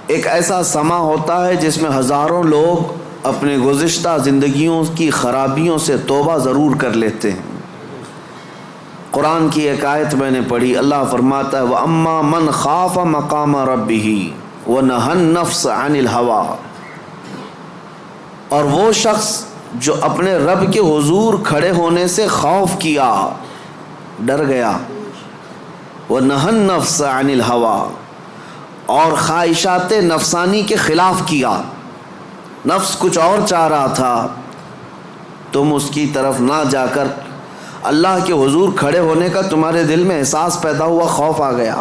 ایک ایسا سما ہوتا ہے جس میں ہزاروں لوگ اپنے گزشتہ زندگیوں کی خرابیوں سے توبہ ضرور کر لیتے ہیں۔ قرآن کی ایک آیت میں نے پڑھی، اللہ فرماتا ہے وَأَمَّا مَنْ خَافَ مَقَامَ رَبِّهِ وَنَهَى النَّفْسَ عَنِ الْهَوَىٰ، اور وہ شخص جو اپنے رب کے حضور کھڑے ہونے سے خوف کیا، ڈر گیا، وَنَهَى النَّفْسَ عَنِ الْهَوَىٰ، اور خواہشات نفسانی کے خلاف کیا، نفس کچھ اور چاہ رہا تھا، تم اس کی طرف نہ جا کر اللہ کے حضور کھڑے ہونے کا تمہارے دل میں احساس پیدا ہوا، خوف آ گیا۔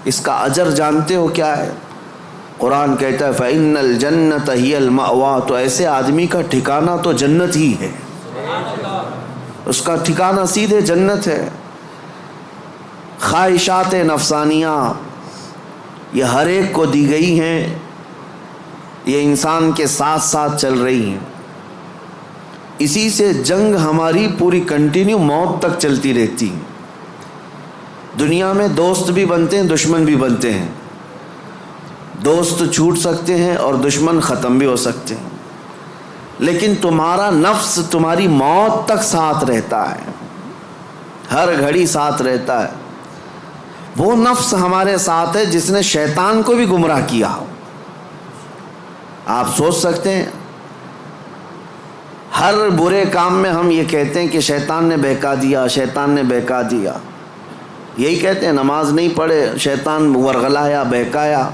اس کا اجر جانتے ہو کیا ہے؟ قرآن کہتا ہے فَإِنَّ الْجَنَّةَ هِيَ الْمَأْوَىٰ، تو ایسے آدمی کا ٹھکانہ تو جنت ہی ہے، اس کا ٹھکانہ سیدھے جنت ہے۔ خواہشات نفسانیہ یہ ہر ایک کو دی گئی ہیں، یہ انسان کے ساتھ ساتھ چل رہی ہیں، اسی سے جنگ ہماری پوری کنٹینیو موت تک چلتی رہتی ہے۔ دنیا میں دوست بھی بنتے ہیں، دشمن بھی بنتے ہیں، دوست چھوٹ سکتے ہیں اور دشمن ختم بھی ہو سکتے ہیں، لیکن تمہارا نفس تمہاری موت تک ساتھ رہتا ہے، ہر گھڑی ساتھ رہتا ہے۔ وہ نفس ہمارے ساتھ ہے جس نے شیطان کو بھی گمراہ کیا۔ آپ سوچ سکتے ہیں، ہر برے کام میں ہم یہ کہتے ہیں کہ شیطان نے بہکا دیا، شیطان نے بہکا دیا، یہی کہتے ہیں۔ نماز نہیں پڑھے، شیطان ورغلایا، بہکایا،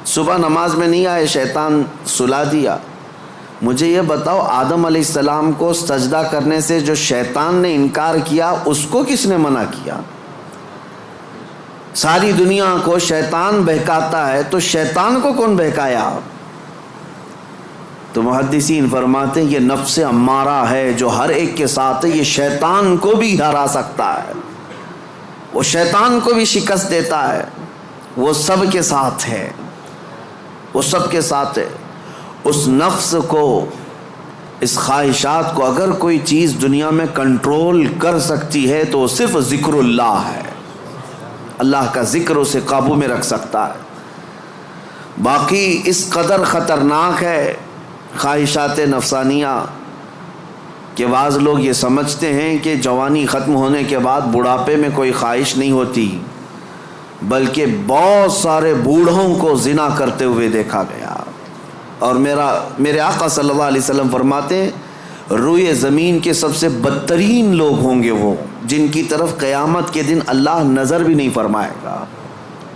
صبح نماز میں نہیں آئے، شیطان سلا دیا۔ مجھے یہ بتاؤ، آدم علیہ السلام کو سجدہ کرنے سے جو شیطان نے انکار کیا، اس کو کس نے منع کیا؟ ساری دنیا کو شیطان بہکاتا ہے، تو شیطان کو کون بہکایا؟ تو محدثین فرماتے ہیں یہ نفس امارہ ہے جو ہر ایک کے ساتھ ہے، یہ شیطان کو بھی ہرا سکتا ہے، وہ شیطان کو بھی شکست دیتا ہے، وہ سب کے ساتھ ہے، وہ سب کے ساتھ ہے۔ اس نفس کو، اس خواہشات کو اگر کوئی چیز دنیا میں کنٹرول کر سکتی ہے تو صرف ذکر اللہ ہے، اللہ کا ذکر اسے قابو میں رکھ سکتا ہے۔ باقی اس قدر خطرناک ہے خواہشات نفسانیہ کہ بعض لوگ یہ سمجھتے ہیں کہ جوانی ختم ہونے کے بعد بڑھاپے میں کوئی خواہش نہیں ہوتی، بلکہ بہت سارے بوڑھوں کو زنا کرتے ہوئے دیکھا گیا۔ اور میرے آقا صلی اللہ علیہ وسلم فرماتے ہیں روئے زمین کے سب سے بدترین لوگ ہوں گے وہ جن کی طرف قیامت کے دن اللہ نظر بھی نہیں فرمائے گا۔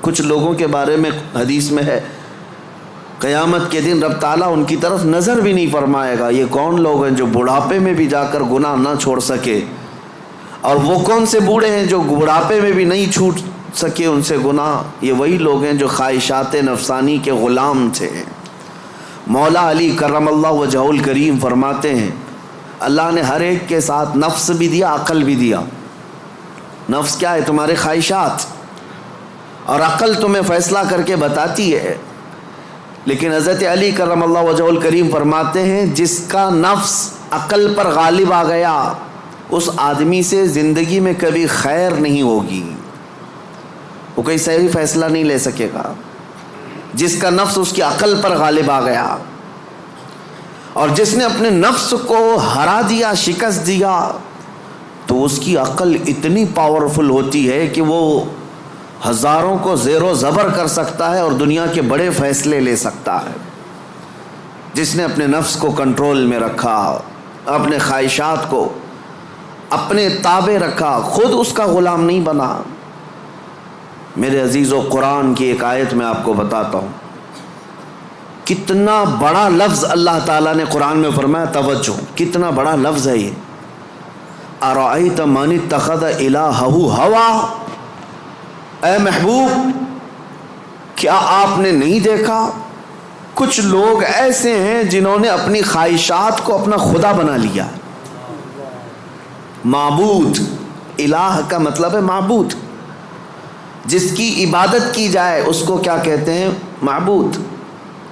کچھ لوگوں کے بارے میں حدیث میں ہے قیامت کے دن رب تعالیٰ ان کی طرف نظر بھی نہیں فرمائے گا۔ یہ کون لوگ ہیں جو بڑھاپے میں بھی جا کر گناہ نہ چھوڑ سکے؟ اور وہ کون سے بوڑھے ہیں جو بڑھاپے میں بھی نہیں چھوٹ سکے ان سے گناہ؟ یہ وہی لوگ ہیں جو خواہشات نفسانی کے غلام تھے۔ مولا علی کرم اللہ وجہہ الکریم فرماتے ہیں اللہ نے ہر ایک کے ساتھ نفس بھی دیا، عقل بھی دیا۔ نفس کیا ہے؟ تمہارے خواہشات، اور عقل تمہیں فیصلہ کر کے بتاتی ہے۔ لیکن حضرت علی کرم اللہ وجہہ الکریم فرماتے ہیں جس کا نفس عقل پر غالب آ گیا اس آدمی سے زندگی میں کبھی خیر نہیں ہوگی، وہ کوئی صحیح فیصلہ نہیں لے سکے گا۔ جس کا نفس اس کی عقل پر غالب آ گیا، اور جس نے اپنے نفس کو ہرا دیا، شکست دیا، تو اس کی عقل اتنی پاورفل ہوتی ہے کہ وہ ہزاروں کو زیر و زبر کر سکتا ہے اور دنیا کے بڑے فیصلے لے سکتا ہے۔ جس نے اپنے نفس کو کنٹرول میں رکھا، اپنے خواہشات کو اپنے تابع رکھا، خود اس کا غلام نہیں بنا۔ میرے عزیزو، قرآن کی ایک آیت میں آپ کو بتاتا ہوں، کتنا بڑا لفظ اللہ تعالیٰ نے قرآن میں فرمایا، توجہ، کتنا بڑا لفظ ہے یہ۔ ارأیت من اتخذ الہہ ہوا، اے محبوب کیا آپ نے نہیں دیکھا کچھ لوگ ایسے ہیں جنہوں نے اپنی خواہشات کو اپنا خدا بنا لیا۔ معبود، الہ کا مطلب ہے معبود، جس کی عبادت کی جائے اس کو کیا کہتے ہیں؟ معبود۔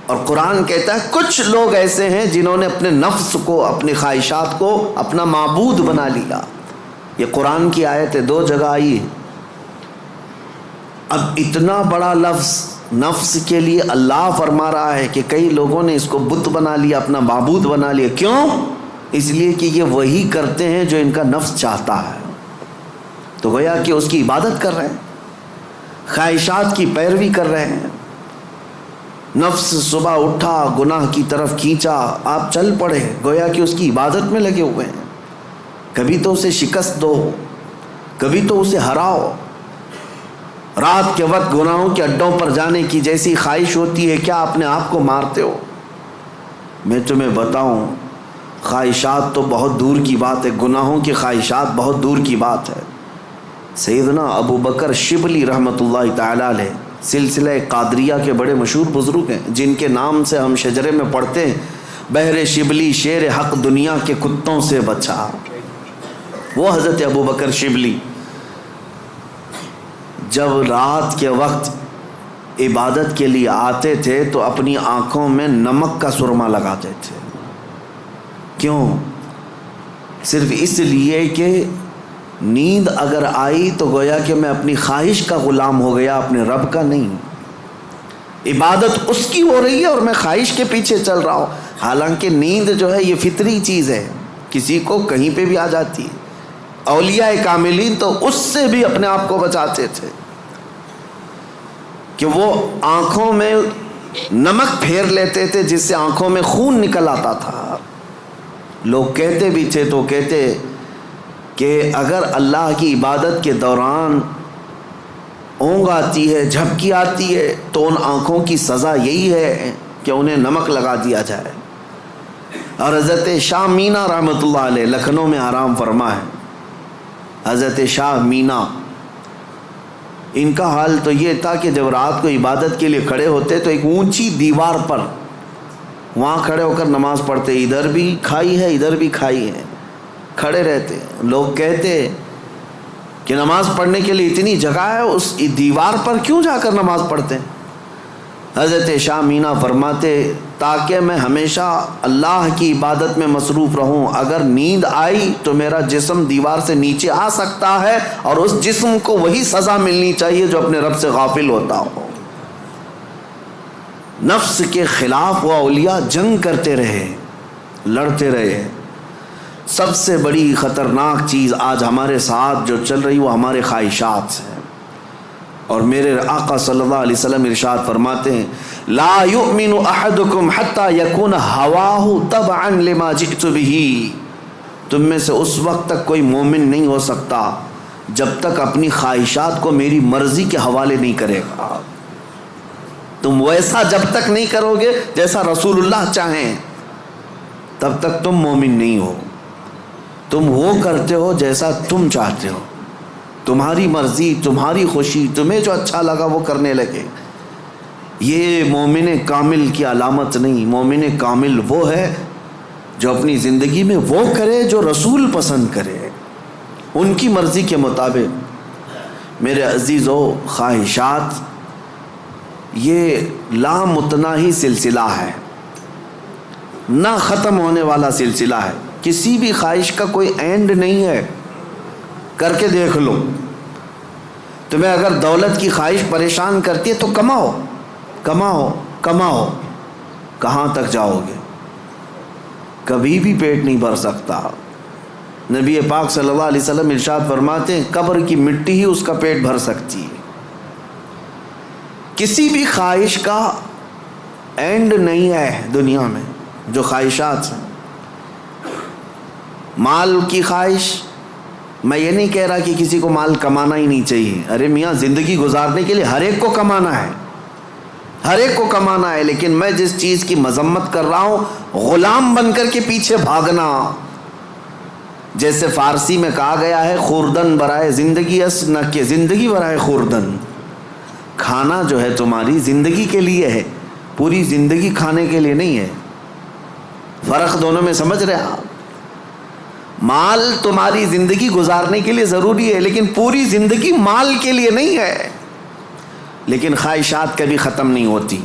اور قرآن کہتا ہے کچھ لوگ ایسے ہیں جنہوں نے اپنے نفس کو، اپنی خواہشات کو اپنا معبود بنا لیا۔ یہ قرآن کی آیت ہے، 2 جگہ آئی ہے۔ اب اتنا بڑا لفظ نفس کے لیے اللہ فرما رہا ہے کہ کئی لوگوں نے اس کو بت بنا لیا، اپنا معبود بنا لیا. کیوں؟ اس لیے کہ یہ وہی کرتے ہیں جو ان کا نفس چاہتا ہے. تو گویا کہ اس کی عبادت کر رہے ہیں، خواہشات کی پیروی کر رہے ہیں. نفس صبح اٹھا، گناہ کی طرف کھینچا، آپ چل پڑے، گویا کہ اس کی عبادت میں لگے ہوئے ہیں. کبھی تو اسے شکست دو، کبھی تو اسے ہراؤ. رات کے وقت گناہوں کے اڈوں پر جانے کی جیسی خواہش ہوتی ہے، کیا اپنے آپ کو مارتے ہو؟ میں تمہیں بتاؤں، خواہشات تو بہت دور کی بات ہے، گناہوں کی خواہشات بہت دور کی بات ہے. سیدنا ابو بکر شبلی رحمۃ اللہ تعالی علیہ سلسلہ قادریہ کے بڑے مشہور بزرگ ہیں، جن کے نام سے ہم شجرے میں پڑھتے ہیں، بہر شبلی شیر حق دنیا کے کتوں سے بچا. وہ حضرت ابو بکر شبلی جب رات کے وقت عبادت کے لیے آتے تھے تو اپنی آنکھوں میں نمک کا سرما لگاتے تھے. کیوں؟ صرف اس لیے کہ نیند اگر آئی تو گویا کہ میں اپنی خواہش کا غلام ہو گیا، اپنے رب کا نہیں. عبادت اس کی ہو رہی ہے اور میں خواہش کے پیچھے چل رہا ہوں. حالانکہ نیند جو ہے یہ فطری چیز ہے، کسی کو کہیں پہ بھی آ جاتی ہے. اولیاء کاملین تو اس سے بھی اپنے آپ کو بچاتے تھے کہ وہ آنکھوں میں نمک پھیر لیتے تھے جس سے آنکھوں میں خون نکل آتا تھا. لوگ کہتے بھی تھے تو کہتے کہ اگر اللہ کی عبادت کے دوران اونگ آتی ہے، جھپکی آتی ہے، تو ان آنکھوں کی سزا یہی ہے کہ انہیں نمک لگا دیا جائے. اور حضرت شاہ مینا رحمۃ اللہ علیہ لکھنؤ میں آرام فرما ہے. حضرت شاہ مینا، ان کا حال تو یہ تھا کہ جب رات کو عبادت کے لیے کھڑے ہوتے تو ایک اونچی دیوار پر وہاں کھڑے ہو کر نماز پڑھتے. ادھر بھی کھائی ہے، ادھر بھی کھائی ہے، کھڑے رہتے. لوگ کہتے کہ نماز پڑھنے کے لیے اتنی جگہ ہے، اس دیوار پر کیوں جا کر نماز پڑھتے ہیں؟ حضرت شاہ مینا فرماتے تاکہ میں ہمیشہ اللہ کی عبادت میں مصروف رہوں. اگر نیند آئی تو میرا جسم دیوار سے نیچے آ سکتا ہے اور اس جسم کو وہی سزا ملنی چاہیے جو اپنے رب سے غافل ہوتا ہو. نفس کے خلاف وہ اولیاء جنگ کرتے رہے، لڑتے رہے. سب سے بڑی خطرناک چیز آج ہمارے ساتھ جو چل رہی وہ ہمارے خواہشات ہیں. اور میرے آقا صلی اللہ علیہ وسلم ارشاد فرماتے ہیں لا یؤمن احدکم حتی یکون ہواہ تبعا لما جئت بہ. تم میں سے اس وقت تک کوئی مومن نہیں ہو سکتا جب تک اپنی خواہشات کو میری مرضی کے حوالے نہیں کرے گا. تم ویسا جب تک نہیں کرو گے جیسا رسول اللہ چاہیں تب تک تم مومن نہیں ہو. تم وہ کرتے ہو جیسا تم چاہتے ہو، تمہاری مرضی، تمہاری خوشی، تمہیں جو اچھا لگا وہ کرنے لگے. یہ مومن کامل کی علامت نہیں. مومن کامل وہ ہے جو اپنی زندگی میں وہ کرے جو رسول پسند کرے، ان کی مرضی کے مطابق. میرے عزیزو، خواہشات یہ لامتناہی سلسلہ ہے، نہ ختم ہونے والا سلسلہ ہے. کسی بھی خواہش کا کوئی اینڈ نہیں ہے. کر کے دیکھ لو. تمہیں اگر دولت کی خواہش پریشان کرتی ہے تو کماؤ کماؤ کماؤ. کہاں تک جاؤ گے؟ کبھی بھی پیٹ نہیں بھر سکتا. نبی پاک صلی اللہ علیہ وسلم ارشاد فرماتے ہیں قبر کی مٹی ہی اس کا پیٹ بھر سکتی ہے. کسی بھی خواہش کا اینڈ نہیں ہے دنیا میں. جو خواہشات ہیں، مال کی خواہش، میں یہ نہیں کہہ رہا کہ کسی کو مال کمانا ہی نہیں چاہیے. ارے میاں، زندگی گزارنے کے لیے ہر ایک کو کمانا ہے، ہر ایک کو کمانا ہے. لیکن میں جس چیز کی مذمت کر رہا ہوں، غلام بن کر کے پیچھے بھاگنا. جیسے فارسی میں کہا گیا ہے خوردن برائے زندگی اس نہ کہ زندگی برائے خوردن. کھانا جو ہے تمہاری زندگی کے لیے ہے، پوری زندگی کھانے کے لیے نہیں ہے. فرق دونوں میں سمجھ رہے آپ؟ مال تمہاری زندگی گزارنے کے لیے ضروری ہے لیکن پوری زندگی مال کے لیے نہیں ہے. لیکن خواہشات کبھی ختم نہیں ہوتی.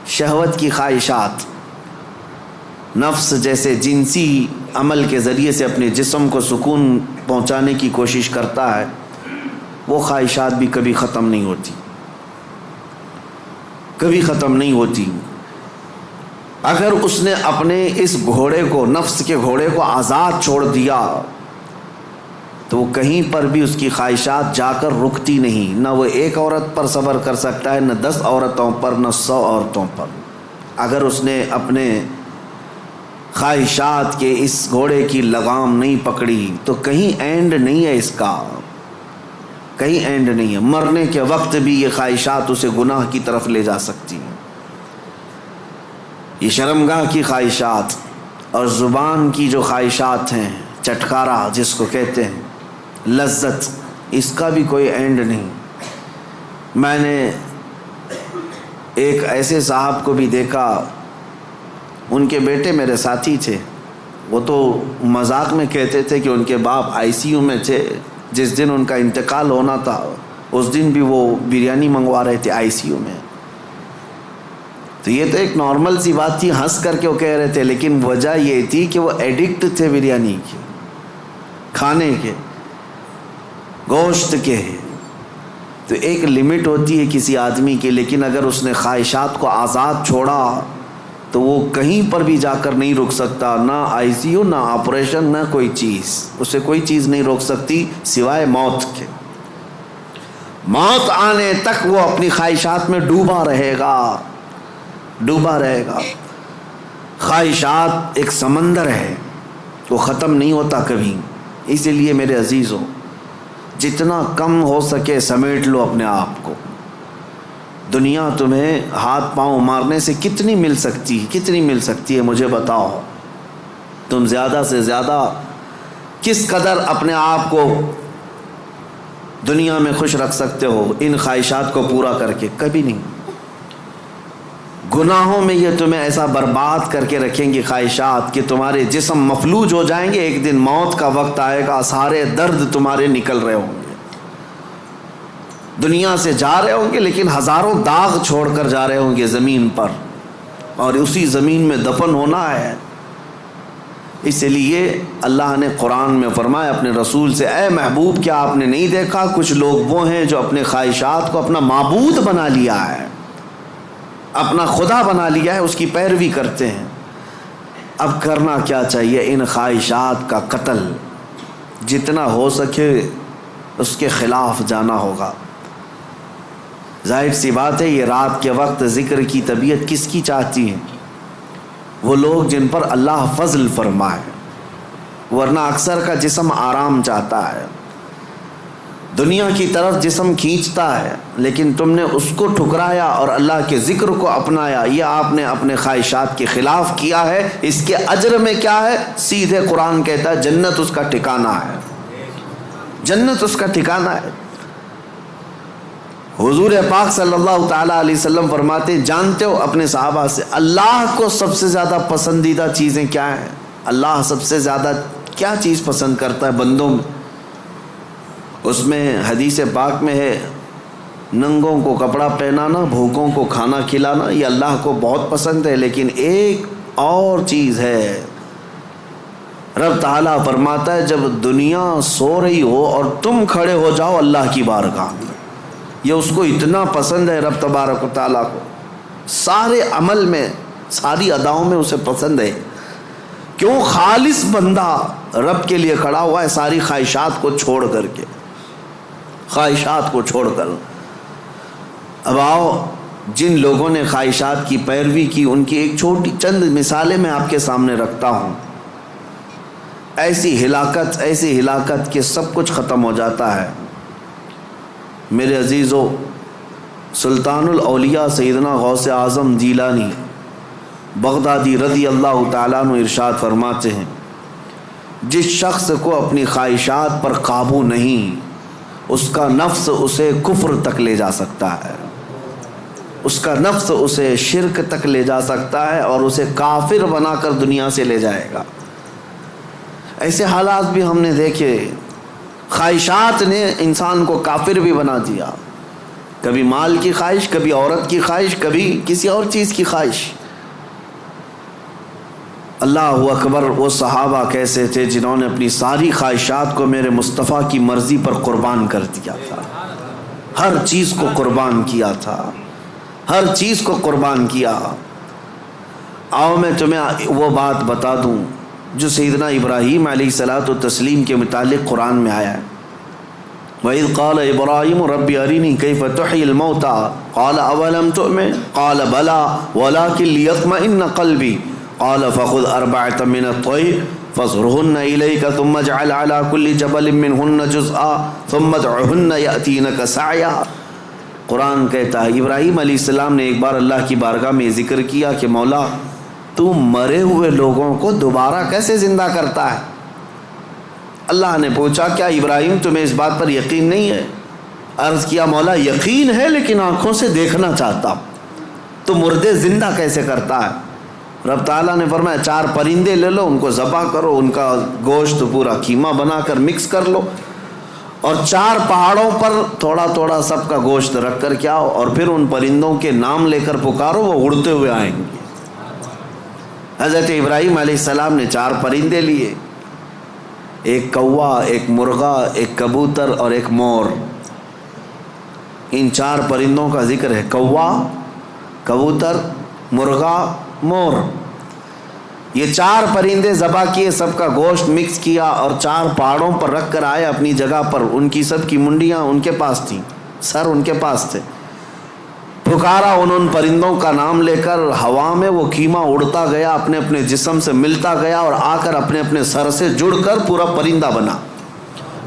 شہوت کی خواہشات، نفس جیسے جنسی عمل کے ذریعے سے اپنے جسم کو سکون پہنچانے کی کوشش کرتا ہے. وہ خواہشات بھی کبھی ختم نہیں ہوتی، کبھی ختم نہیں ہوتی۔ اگر اس نے اپنے اس گھوڑے کو، نفس کے گھوڑے کو آزاد چھوڑ دیا تو وہ کہیں پر بھی اس کی خواہشات جا کر رکتی نہیں۔ نہ وہ ایک عورت پر صبر کر سکتا ہے، نہ 10 عورتوں پر، نہ 100 عورتوں پر۔ اگر اس نے اپنے خواہشات کے اس گھوڑے کی لگام نہیں پکڑی تو کہیں اینڈ نہیں ہے اس کا، کہیں اینڈ نہیں ہے۔ مرنے کے وقت بھی یہ خواہشات اسے گناہ کی طرف لے جا سکتی ہیں۔ یہ شرمگاہ کی خواہشات اور زبان کی جو خواہشات ہیں، چٹکارا جس کو کہتے ہیں، لذت، اس کا بھی کوئی اینڈ نہیں۔ میں نے ایک ایسے صاحب کو بھی دیکھا، ان کے بیٹے میرے ساتھی تھے، وہ تو مذاق میں کہتے تھے کہ ان کے باپ ICU میں تھے۔ جس دن ان کا انتقال ہونا تھا اس دن بھی وہ بریانی منگوا رہے تھے ICU میں۔ تو یہ تو ایک نارمل سی بات تھی، ہنس کر کے وہ کہہ رہے تھے، لیکن وجہ یہ تھی کہ وہ ایڈکٹ تھے بریانی کے، کھانے کے، گوشت کے۔ تو ایک لمٹ ہوتی ہے کسی آدمی کی، لیکن اگر اس نے خواہشات کو آزاد چھوڑا تو وہ کہیں پر بھی جا کر نہیں رک سکتا، نہ ICU، نہ آپریشن، نہ کوئی چیز، اسے کوئی چیز نہیں روک سکتی سوائے موت کے۔ موت آنے تک وہ اپنی خواہشات میں ڈوبا رہے گا، ڈوبا رہے گا۔ خواہشات ایک سمندر ہے، وہ ختم نہیں ہوتا کبھی۔ اسی لیے میرے عزیزو، جتنا کم ہو سکے سمیٹ لو اپنے آپ کو۔ دنیا تمہیں ہاتھ پاؤں مارنے سے کتنی مل سکتی ہے مجھے بتاؤ۔ تم زیادہ سے زیادہ کس قدر اپنے آپ کو دنیا میں خوش رکھ سکتے ہو ان خواہشات کو پورا کر کے؟ کبھی نہیں۔ گناہوں میں یہ تمہیں ایسا برباد کر کے رکھیں گی خواہشات کہ تمہارے جسم مفلوج ہو جائیں گے۔ ایک دن موت کا وقت آئے گا، سارے درد تمہارے نکل رہے ہوں گے، دنیا سے جا رہے ہوں گے، لیکن ہزاروں داغ چھوڑ کر جا رہے ہوں گے زمین پر، اور اسی زمین میں دفن ہونا ہے۔ اس لیے اللہ نے قرآن میں فرمایا اپنے رسول سے، اے محبوب کیا آپ نے نہیں دیکھا کچھ لوگ وہ ہیں جو اپنے خواہشات کو اپنا معبود بنا لیا ہے، اپنا خدا بنا لیا ہے، اس کی پیروی کرتے ہیں۔ اب کرنا کیا چاہیے؟ ان خواہشات کا قتل جتنا ہو سکے اس کے خلاف جانا ہوگا۔ ظاہر سی بات ہے، یہ رات کے وقت ذکر کی طبیعت کس کی چاہتی ہے؟ وہ لوگ جن پر اللہ فضل فرمائے، ورنہ اکثر کا جسم آرام چاہتا ہے، دنیا کی طرف جسم کھینچتا ہے، لیکن تم نے اس کو ٹھکرایا اور اللہ کے ذکر کو اپنایا۔ یہ آپ نے اپنے خواہشات کے خلاف کیا ہے۔ اس کے اجر میں کیا ہے؟ سیدھے قرآن کہتا ہے جنت اس کا ٹھکانہ ہے، جنت اس کا ٹھکانہ ہے۔ حضور پاک صلی اللہ تعالیٰ علیہ وسلم فرماتے ہیں، جانتے ہو اپنے صحابہ سے اللہ کو سب سے زیادہ پسندیدہ چیزیں کیا ہیں؟ اللہ سب سے زیادہ کیا چیز پسند کرتا ہے بندوں میں؟ اس میں حدیث پاک میں ہے، ننگوں کو کپڑا پہنانا، بھوکوں کو کھانا کھلانا، یہ اللہ کو بہت پسند ہے۔ لیکن ایک اور چیز ہے، رب تعالیٰ فرماتا ہے جب دنیا سو رہی ہو اور تم کھڑے ہو جاؤ اللہ کی بارگاہ میں، یہ اس کو اتنا پسند ہے رب تبارک و تعالیٰ کو، سارے عمل میں، ساری اداؤں میں اسے پسند ہے۔ کیوں؟ خالص بندہ رب کے لیے کھڑا ہوا ہے، ساری خواہشات کو چھوڑ کر کے، خواہشات کو چھوڑ کر۔ اب آؤ، جن لوگوں نے خواہشات کی پیروی کی ان کی ایک چھوٹی چند مثالیں میں آپ کے سامنے رکھتا ہوں۔ ایسی ہلاکت کہ سب کچھ ختم ہو جاتا ہے۔ میرے عزیزو، سلطان الاولیاء سیدنا غوث اعظم جیلانی بغدادی رضی اللہ تعالیٰ عنہ ارشاد فرماتے ہیں، جس شخص کو اپنی خواہشات پر قابو نہیں، اس کا نفس اسے کفر تک لے جا سکتا ہے، اس کا نفس اسے شرک تک لے جا سکتا ہے اور اسے کافر بنا کر دنیا سے لے جائے گا۔ ایسے حالات بھی ہم نے دیکھے، خواہشات نے انسان کو کافر بھی بنا دیا، کبھی مال کی خواہش، کبھی عورت کی خواہش، کبھی کسی اور چیز کی خواہش۔ اللہ اکبر، وہ صحابہ کیسے تھے جنہوں نے اپنی ساری خواہشات کو میرے مصطفیٰ کی مرضی پر قربان کر دیا تھا، ہر چیز کو قربان کیا تھا، ہر چیز کو قربان کیا۔ آؤ میں تمہیں وہ بات بتا دوں جو سیدنا ابراہیم علیہ الصلاۃ والتسلیم کے متعلق قرآن میں آیا ہے۔ وَإِذْ قَالَ إِبْرَاهِيمُ رَبِّ أَرِنِي كَيْفَ تُحْيِي الْمَوْتَىٰ قَالَ أَوَلَمْ تُؤْمِنْ قَالَ بَلَىٰ وَلَٰكِنْ لِيَطْمَئِنَّ قَلْبِي قَالَ فَخُذْ أَرْبَعَةً مِّنَ الطَّيْرِ فَاصْرُهُنَّ إِلَيْكَ ثُمَّ اجْعَلْ عَلَىٰ كُلِّ جَبَلٍ مِّنْهُنَّ جُزْءًا ثُمَّ ادْعُهُنَّ يَأْتِينَكَ سَعْيًا۔ قرآن کہتا ہے ابراہیم علیہ السلام نے ایک بار اللہ کی بارگاہ میں ذکر کیا کہ مولا تو مرے ہوئے لوگوں کو دوبارہ کیسے زندہ کرتا ہے؟ اللہ نے پوچھا کیا ابراہیم تمہیں اس بات پر یقین نہیں ہے؟ عرض کیا مولا یقین ہے لیکن آنکھوں سے دیکھنا چاہتا ہوں، تو مردے زندہ کیسے کرتا ہے؟ رب تعالیٰ نے فرمایا 4 پرندے لے لو، ان کو ذبح کرو، ان کا گوشت پورا قیمہ بنا کر مکس کر لو، اور 4 پہاڑوں پر تھوڑا تھوڑا سب کا گوشت رکھ کر کے آؤ، اور پھر ان پرندوں کے نام لے کر پکارو، وہ اڑتے ہوئے آئیں گے۔ حضرت ابراہیم علیہ السلام نے 4 پرندے لیے، ایک کوا، ایک مرغا، ایک کبوتر اور ایک مور۔ ان 4 پرندوں کا ذکر ہے، کوا، کبوتر، مرغا، مور۔ یہ 4 پرندے ذبح کیے، سب کا گوشت مکس کیا اور 4 پہاڑوں پر رکھ کر آئے اپنی جگہ پر۔ ان کی سب کی منڈیاں ان کے پاس تھیں، سر ان کے پاس تھے۔ پکارا ان پرندوں کا نام لے کر، ہوا میں وہ خیمہ اڑتا گیا، اپنے اپنے جسم سے ملتا گیا اور آ کر اپنے اپنے سر سے جڑ کر پورا پرندہ بنا۔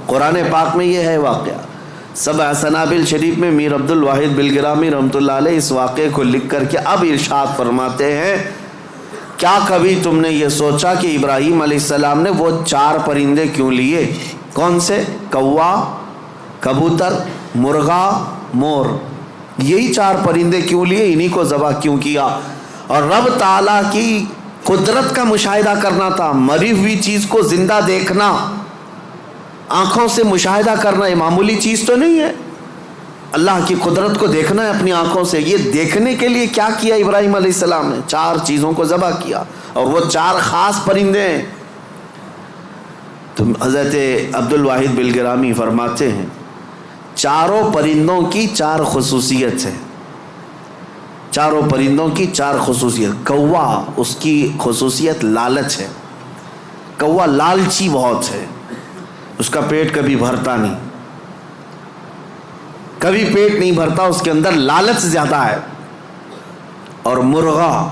قرآن پاک میں یہ ہے واقعہ۔ سبع سنابل شریف میں میر عبد الواحد بلگرامی رحمۃ اللہ علیہ اس واقعے کو لکھ کر کے اب ارشاد فرماتے ہیں، کیا کبھی تم نے یہ سوچا کہ ابراہیم علیہ السلام نے وہ 4 پرندے کیوں لیے؟ کون سے؟ کوا، کبوتر، مرغا، مور۔ یہی 4 پرندے کیوں لیے؟ انہی کو ذبح کیوں کیا؟ اور رب تعالیٰ کی قدرت کا مشاہدہ کرنا تھا۔ مری ہوئی چیز کو زندہ دیکھنا، آنکھوں سے مشاہدہ کرنا، یہ معمولی چیز تو نہیں ہے۔ اللہ کی قدرت کو دیکھنا ہے اپنی آنکھوں سے۔ یہ دیکھنے کے لیے کیا کیا ابراہیم علیہ السلام نے؟ 4 چیزوں کو ذبح کیا، اور وہ 4 خاص پرندے ہیں۔ تو حضرت عبد الواحد بلگرامی فرماتے ہیں 4 پرندوں کی 4 خصوصیت ہے، 4 پرندوں کی 4 خصوصیت۔ کوا، اس کی خصوصیت لالچ ہے۔ کوا لالچی بہت ہے، اس کا پیٹ کبھی بھرتا نہیں، کبھی پیٹ نہیں بھرتا، اس کے اندر لالچ زیادہ ہے۔ اور مرغا،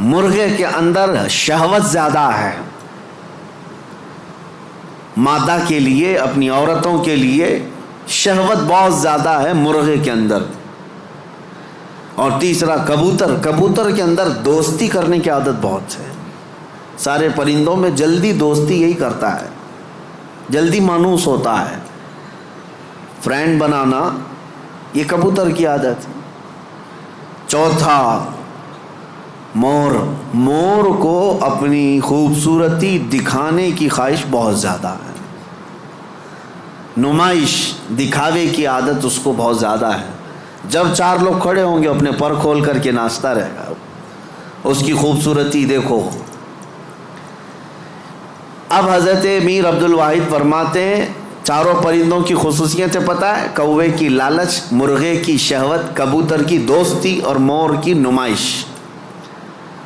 مرغے کے اندر شہوت زیادہ ہے، مادہ کے لیے، اپنی عورتوں کے لیے شہوت بہت زیادہ ہے مرغے کے اندر۔ اور تیسرا کبوتر، کبوتر کے اندر دوستی کرنے کی عادت بہت ہے۔ سارے پرندوں میں جلدی دوستی یہی کرتا ہے، جلدی مانوس ہوتا ہے، فرینڈ بنانا، یہ کبوتر کی عادت ہے۔ چوتھا مور، مور کو اپنی خوبصورتی دکھانے کی خواہش بہت زیادہ ہے، نمائش، دکھاوے کی عادت اس کو بہت زیادہ ہے۔ جب 4 لوگ کھڑے ہوں گے اپنے پر کھول کر کے ناچتا رہے گا، اس کی خوبصورتی دیکھو۔ اب حضرت میر عبد الواحد فرماتے ہیں 4 پرندوں کی خصوصیتیں پتہ ہے؟ کوے کی لالچ، مرغے کی شہوت، کبوتر کی دوستی اور مور کی نمائش۔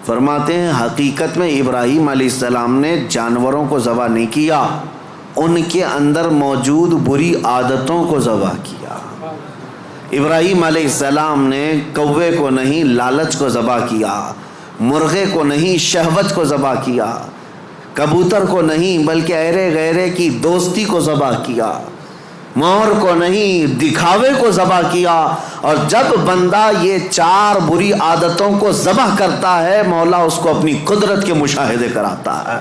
فرماتے ہیں حقیقت میں ابراہیم علیہ السلام نے جانوروں کو ذبح نہیں کیا، ان کے اندر موجود بری عادتوں کو ذبح کیا۔ ابراہیم علیہ السلام نے کوے کو نہیں لالچ کو ذبح کیا، مرغے کو نہیں شہوت کو ذبح کیا، کبوتر کو نہیں بلکہ ایرے غیرے کی دوستی کو ذبح کیا، مور کو نہیں دکھاوے کو ذبح کیا۔ اور جب بندہ یہ 4 بری عادتوں کو ذبح کرتا ہے، مولا اس کو اپنی قدرت کے مشاہدے کراتا ہے۔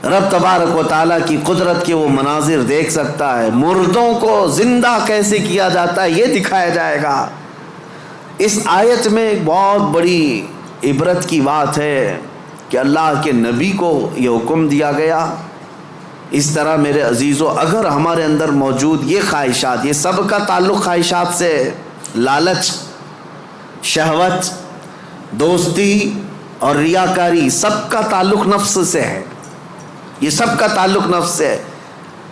رب تبارک و تعالیٰ کی قدرت کے وہ مناظر دیکھ سکتا ہے۔ مردوں کو زندہ کیسے کیا جاتا ہے یہ دکھایا جائے گا۔ اس آیت میں ایک بہت بڑی عبرت کی بات ہے کہ اللہ کے نبی کو یہ حکم دیا گیا۔ اس طرح میرے عزیزو، اگر ہمارے اندر موجود یہ خواہشات، یہ سب کا تعلق خواہشات سے، لالچ، شہوت، دوستی اور ریاکاری سب کا تعلق نفس سے ہے. یہ سب کا تعلق نفس سے ہے.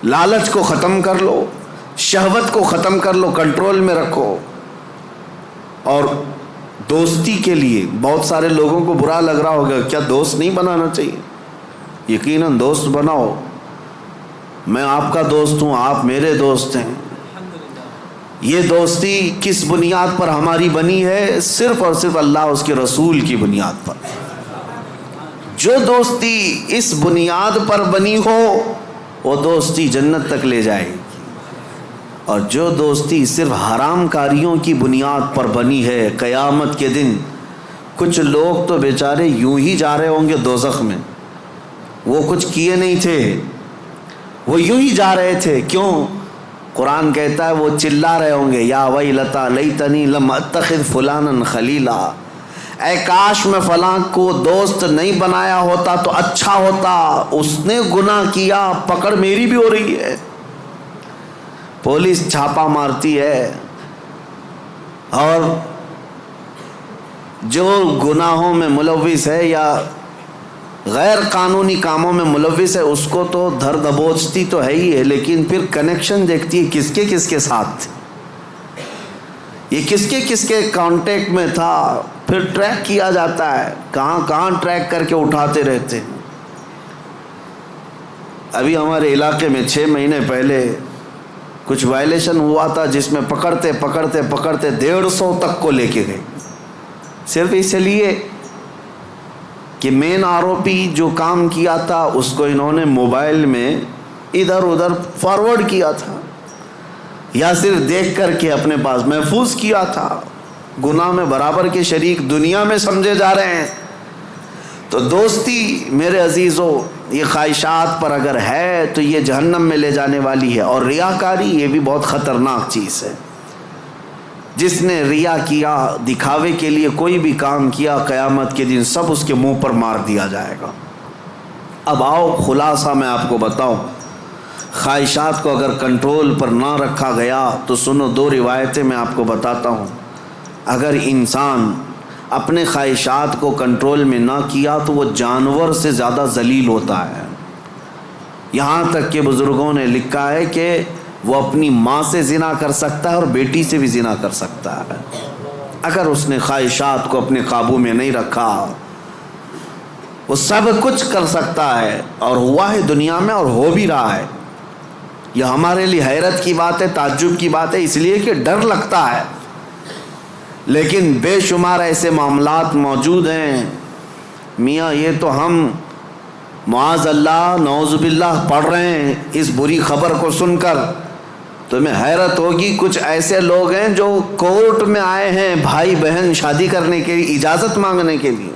لالچ کو ختم کر لو, شہوت کو ختم کر لو, کنٹرول میں رکھو. اور دوستی کے لیے بہت سارے لوگوں کو برا لگ رہا ہوگا, کیا دوست نہیں بنانا چاہیے؟ یقیناً دوست بناؤ. میں آپ کا دوست ہوں, آپ میرے دوست ہیں. یہ دوستی کس بنیاد پر ہماری بنی ہے؟ صرف اور صرف اللہ اس کے رسول کی بنیاد پر. جو دوستی اس بنیاد پر بنی ہو وہ دوستی جنت تک لے جائے گی, اور جو دوستی صرف حرام کاریوں کی بنیاد پر بنی ہے, قیامت کے دن کچھ لوگ تو بیچارے یوں ہی جا رہے ہوں گے دوزخ میں. وہ کچھ کیے نہیں تھے, وہ یوں ہی جا رہے تھے. کیوں؟ قرآن کہتا ہے وہ چلا رہے ہوں گے, یا ویلتا لیتنی لم اتخذ فلانا خلیلا, اے کاش میں فلاں کو دوست نہیں بنایا ہوتا تو اچھا ہوتا, اس نے گناہ کیا, پکڑ میری بھی ہو رہی ہے. پولیس چھاپا مارتی ہے, اور جو گناہوں میں ملوث ہے یا غیر قانونی کاموں میں ملوث ہے اس کو تو دھر دبوچتی تو ہے ہی ہے, لیکن پھر کنیکشن دیکھتی ہے کس کے ساتھ, یہ کس کے کانٹیکٹ میں تھا. پھر ٹریک کیا جاتا ہے, کہاں ٹریک کر کے اٹھاتے رہتے ہیں. ابھی ہمارے علاقے میں 6 مہینے پہلے کچھ وائلیشن ہوا تھا جس میں پکڑتے 150 تک کو لے کے گئے, صرف اس لیے کہ مین آروپی جو کام کیا تھا اس کو انہوں نے موبائل میں ادھر ادھر فارورڈ کیا تھا, یا صرف دیکھ کر کے اپنے پاس محفوظ کیا تھا. گناہ میں برابر کے شریک دنیا میں سمجھے جا رہے ہیں. تو دوستی میرے عزیزو یہ خواہشات پر اگر ہے تو یہ جہنم میں لے جانے والی ہے. اور ریاکاری یہ بھی بہت خطرناک چیز ہے. جس نے ریا کیا, دکھاوے کے لیے کوئی بھی کام کیا, قیامت کے دن سب اس کے منہ پر مار دیا جائے گا. اب آؤ خلاصہ میں آپ کو بتاؤں, خواہشات کو اگر کنٹرول پر نہ رکھا گیا تو سنو 2 روایتیں میں آپ کو بتاتا ہوں. اگر انسان اپنے خواہشات کو کنٹرول میں نہ کیا تو وہ جانور سے زیادہ ذلیل ہوتا ہے. یہاں تک کہ بزرگوں نے لکھا ہے کہ وہ اپنی ماں سے زنا کر سکتا ہے اور بیٹی سے بھی زنا کر سکتا ہے اگر اس نے خواہشات کو اپنے قابو میں نہیں رکھا. وہ سب کچھ کر سکتا ہے, اور ہوا ہے دنیا میں اور ہو بھی رہا ہے. یہ ہمارے لیے حیرت کی بات ہے, تعجب کی بات ہے, اس لیے کہ ڈر لگتا ہے. لیکن بے شمار ایسے معاملات موجود ہیں میاں, یہ تو ہم معاذ اللہ نعوذ باللہ پڑھ رہے ہیں اس بری خبر کو سن کر. تمہیں حیرت ہوگی, کچھ ایسے لوگ ہیں جو کورٹ میں آئے ہیں بھائی بہن شادی کرنے کے لیے, اجازت مانگنے کے لیے,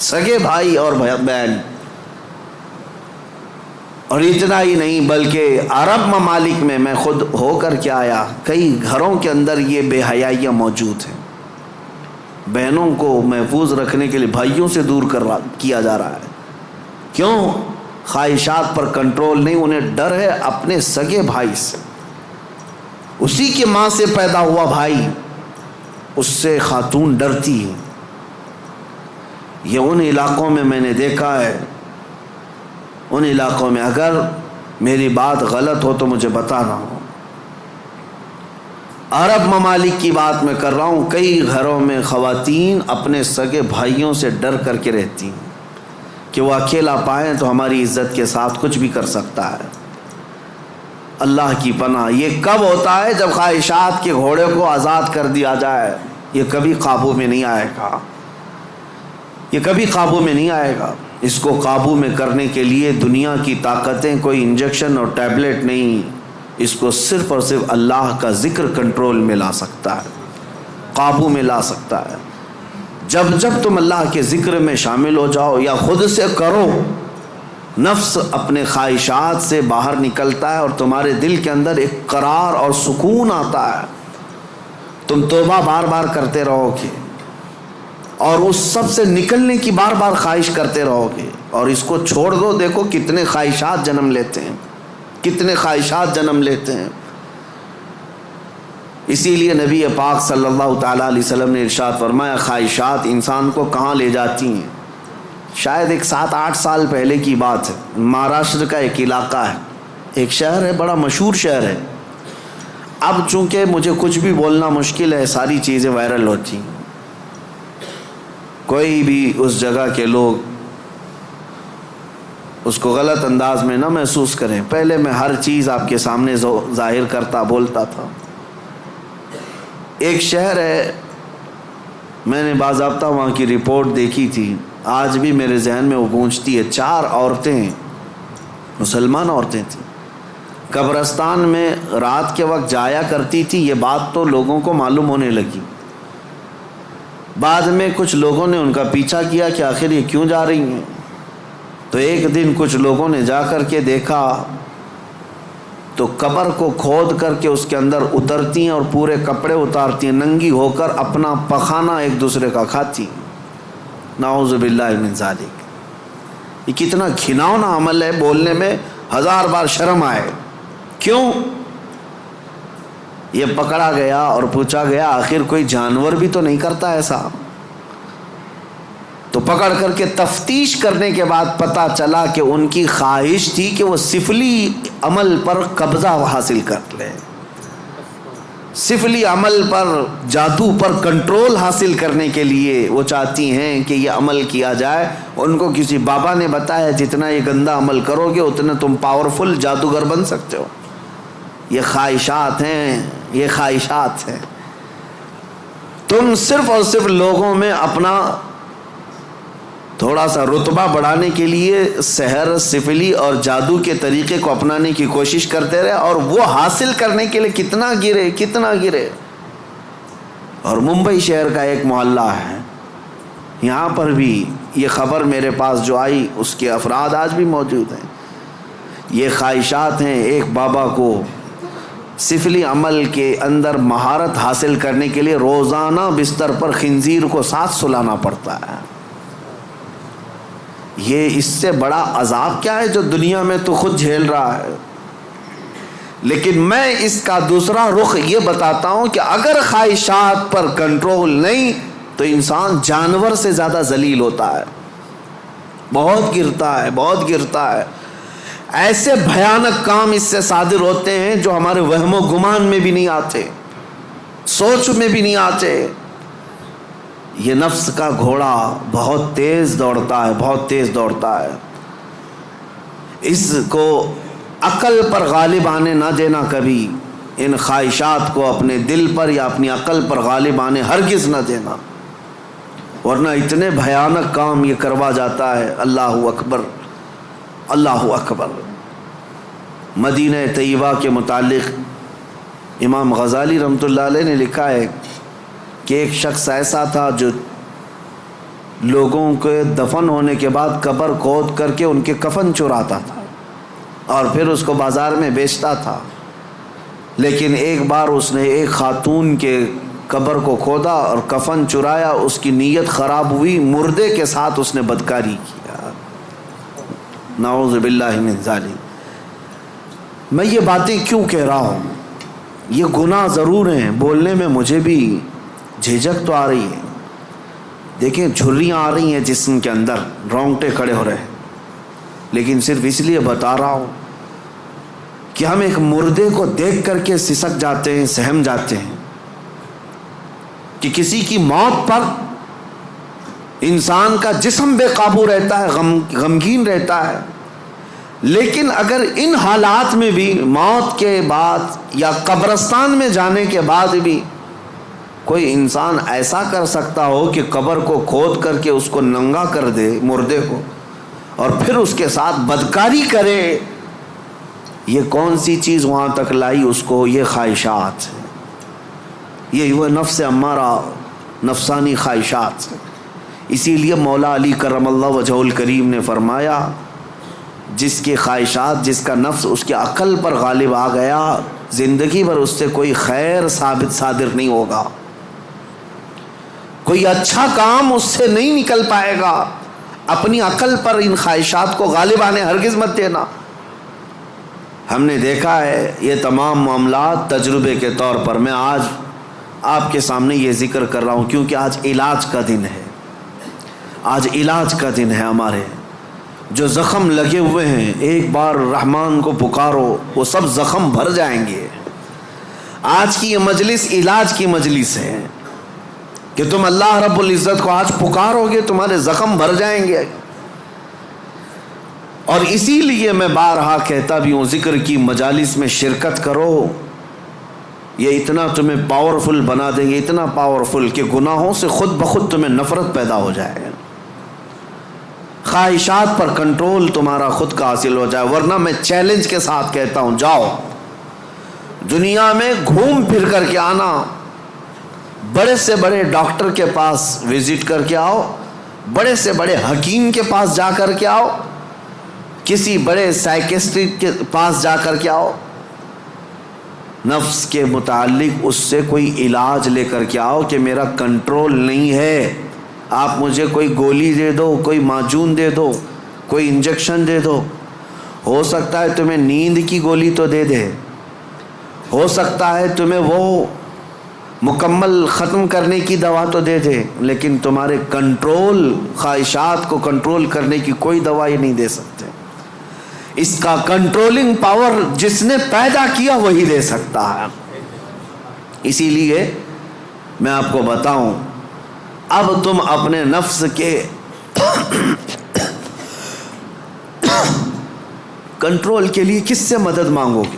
سگے بھائی اور بہن. اور اتنا ہی نہیں بلکہ عرب ممالک میں میں خود ہو کر کے آیا, کئی گھروں کے اندر یہ بے حیائیاں موجود ہیں. بہنوں کو محفوظ رکھنے کے لیے بھائیوں سے دور کیا جا رہا ہے. کیوں؟ خواہشات پر کنٹرول نہیں, انہیں ڈر ہے اپنے سگے بھائی سے. اسی کی ماں سے پیدا ہوا بھائی, اس سے خاتون ڈرتی ہے. یہ ان علاقوں میں نے دیکھا ہے, ان علاقوں میں, اگر میری بات غلط ہو تو مجھے بتانا ہو. عرب ممالک کی بات میں کر رہا ہوں, کئی گھروں میں خواتین اپنے سگے بھائیوں سے ڈر کر کے رہتی ہیں کہ وہ اکیلا پائیں تو ہماری عزت کے ساتھ کچھ بھی کر سکتا ہے. اللہ کی پناہ. یہ کب ہوتا ہے؟ جب خواہشات کے گھوڑے کو آزاد کر دیا جائے. یہ کبھی قابو میں نہیں آئے گا, یہ کبھی قابو میں نہیں آئے گا. اس کو قابو میں کرنے کے لیے دنیا کی طاقتیں, کوئی انجیکشن اور ٹیبلٹ نہیں, اس کو صرف اور صرف اللہ کا ذکر کنٹرول میں لا سکتا ہے, قابو میں لا سکتا ہے. جب تم اللہ کے ذکر میں شامل ہو جاؤ یا خود سے کرو, نفس اپنے خواہشات سے باہر نکلتا ہے اور تمہارے دل کے اندر ایک قرار اور سکون آتا ہے. تم توبہ بار بار کرتے رہو گے اور اس سب سے نکلنے کی بار بار خواہش کرتے رہو گے. اور اس کو چھوڑ دو, دیکھو کتنے خواہشات جنم لیتے ہیں, کتنے خواہشات جنم لیتے ہیں. اسی لیے نبی پاک صلی اللہ تعالیٰ علیہ وسلم نے ارشاد فرمایا, خواہشات انسان کو کہاں لے جاتی ہیں؟ شاید ایک 7-8 سال پہلے کی بات ہے. مہاراشٹر کا ایک علاقہ ہے, ایک شہر ہے, بڑا مشہور شہر ہے. اب چونکہ مجھے کچھ بھی بولنا مشکل ہے, ساری چیزیں وائرل ہوتی ہیں. کوئی بھی اس جگہ کے لوگ اس کو غلط انداز میں نہ محسوس کریں. پہلے میں ہر چیز آپ کے سامنے ظاہر کرتا بولتا تھا. ایک شہر ہے, میں نے باضابطہ وہاں کی رپورٹ دیکھی تھی, آج بھی میرے ذہن میں وہ گونجتی ہے. 4 عورتیں, مسلمان عورتیں تھیں, قبرستان میں رات کے وقت جایا کرتی تھی. یہ بات تو لوگوں کو معلوم ہونے لگی. بعد میں کچھ لوگوں نے ان کا پیچھا کیا کہ آخر یہ کیوں جا رہی ہیں. تو ایک دن کچھ لوگوں نے جا کر کے دیکھا تو قبر کو کھود کر کے اس کے اندر اترتی ہیں اور پورے کپڑے اتارتی ہیں, ننگی ہو کر اپنا پخانہ ایک دوسرے کا کھاتی ہیں. نعوذ باللہ من ذالک. یہ کتنا گھناؤنا عمل ہے, بولنے میں 1000 بار شرم آئے. کیوں؟ یہ پکڑا گیا اور پوچھا گیا آخر کوئی جانور بھی تو نہیں کرتا ایسا. تو پکڑ کر کے تفتیش کرنے کے بعد پتہ چلا کہ ان کی خواہش تھی کہ وہ سفلی عمل پر قبضہ حاصل کر لیں. سفلی عمل پر, جادو پر کنٹرول حاصل کرنے کے لیے وہ چاہتی ہیں کہ یہ عمل کیا جائے. ان کو کسی بابا نے بتایا جتنا یہ گندا عمل کرو گے اتنا تم پاورفل جادوگر بن سکتے ہو. یہ خواہشات ہیں, یہ خواہشات ہیں. تم صرف اور صرف لوگوں میں اپنا تھوڑا سا رتبہ بڑھانے کے لیے سحر, سفلی اور جادو کے طریقے کو اپنانے کی کوشش کرتے رہے, اور وہ حاصل کرنے کے لیے کتنا گرے. اور ممبئی شہر کا ایک محلہ ہے, یہاں پر بھی یہ خبر میرے پاس جو آئی اس کے افراد آج بھی موجود ہیں. یہ خواہشات ہیں. ایک بابا کو سفلی عمل کے اندر مہارت حاصل کرنے کے لیے روزانہ بستر پر خنزیر کو ساتھ سلانا پڑتا ہے. یہ اس سے بڑا عذاب کیا ہے جو دنیا میں تو خود جھیل رہا ہے. لیکن میں اس کا دوسرا رخ یہ بتاتا ہوں کہ اگر خواہشات پر کنٹرول نہیں تو انسان جانور سے زیادہ ذلیل ہوتا ہے, بہت گرتا ہے. ایسے بھیانک کام اس سے صادر ہوتے ہیں جو ہمارے وہم و گمان میں بھی نہیں آتے, سوچ میں بھی نہیں آتے. یہ نفس کا گھوڑا بہت تیز دوڑتا ہے. اس کو عقل پر غالب آنے نہ دینا کبھی. ان خواہشات کو اپنے دل پر یا اپنی عقل پر غالب آنے ہرگز نہ دینا, ورنہ اتنے بھیانک کام یہ کروا جاتا ہے. اللہ اکبر, اللہ اکبر. مدینہ طیبہ کے متعلق امام غزالی رحمۃ اللہ علیہ نے لکھا ہے کہ ایک شخص ایسا تھا جو لوگوں کے دفن ہونے کے بعد قبر کھود کر کے ان کے کفن چراتا تھا اور پھر اس کو بازار میں بیچتا تھا. لیکن ایک بار اس نے ایک خاتون کے قبر کو کھودا اور کفن چرایا, اس کی نیت خراب ہوئی, مردے کے ساتھ اس نے بدکاری کیا. نعوذ باللہ من ذالک. میں یہ باتیں کیوں کہہ رہا ہوں؟ یہ گناہ ضرور ہیں, بولنے میں مجھے بھی جھجک تو آ رہی ہے. دیکھیں جھریاں آ رہی ہیں جسم کے اندر, رونگٹے کھڑے ہو رہے ہیں, لیکن صرف اس لیے بتا رہا ہوں کہ ہم ایک مردے کو دیکھ کر کے سسک جاتے ہیں, سہم جاتے ہیں کہ کسی کی موت پر انسان کا جسم بے قابو رہتا ہے, غمگین رہتا ہے. لیکن اگر ان حالات میں بھی موت کے بعد یا قبرستان میں جانے کے بعد بھی کوئی انسان ایسا کر سکتا ہو کہ قبر کو کھود کر کے اس کو ننگا کر دے مردے کو اور پھر اس کے ساتھ بدکاری کرے, یہ کون سی چیز وہاں تک لائی اس کو؟ یہ خواہشات, یہ وہ نفس امارہ, نفسانی خواہشات. اسی لیے مولا علی کرم اللہ وجہہ الکریم نے فرمایا جس کی خواہشات, جس کا نفس اس کے عقل پر غالب آ گیا, زندگی بھر اس سے کوئی خیر ثابت صادر نہیں ہوگا, کوئی اچھا کام اس سے نہیں نکل پائے گا. اپنی عقل پر ان خواہشات کو غالب آنے ہرگز مت دینا. ہم نے دیکھا ہے یہ تمام معاملات تجربے کے طور پر. میں آج آپ کے سامنے یہ ذکر کر رہا ہوں کیونکہ آج علاج کا دن ہے. آج علاج کا دن ہے ہمارے. جو زخم لگے ہوئے ہیں ایک بار رحمان کو پکارو وہ سب زخم بھر جائیں گے. آج کی یہ مجلس علاج کی مجلس ہے کہ تم اللہ رب العزت کو آج پکارو گے تمہارے زخم بھر جائیں گے. اور اسی لیے میں بارہا کہتا بھی ہوں ذکر کی مجالس میں شرکت کرو. یہ اتنا تمہیں پاورفل بنا دیں گے, اتنا پاورفل کہ گناہوں سے خود بخود تمہیں نفرت پیدا ہو جائے, خواہشات پر کنٹرول تمہارا خود کا حاصل ہو جائے. ورنہ میں چیلنج کے ساتھ کہتا ہوں جاؤ دنیا میں گھوم پھر کر کے آنا, بڑے سے بڑے ڈاکٹر کے پاس وزٹ کر کے آؤ, بڑے سے بڑے حکیم کے پاس جا کر کے آؤ, کسی بڑے سائیکسٹرسٹ کے پاس جا کر کے آؤ, نفس کے متعلق اس سے کوئی علاج لے کر کے آؤ کہ میرا کنٹرول نہیں ہے. آپ مجھے کوئی گولی دے دو, کوئی معجون دے دو, کوئی انجیکشن دے دو. ہو سکتا ہے تمہیں نیند کی گولی تو دے دے, ہو سکتا ہے تمہیں وہ مکمل ختم کرنے کی دوا تو دے دے, لیکن تمہارے کنٹرول, خواہشات کو کنٹرول کرنے کی کوئی دوا یہ نہیں دے سکتے. اس کا کنٹرولنگ پاور جس نے پیدا کیا وہی دے سکتا ہے. اسی لیے میں آپ کو بتاؤں, اب تم اپنے نفس کے کنٹرول کے لیے کس سے مدد مانگو گے,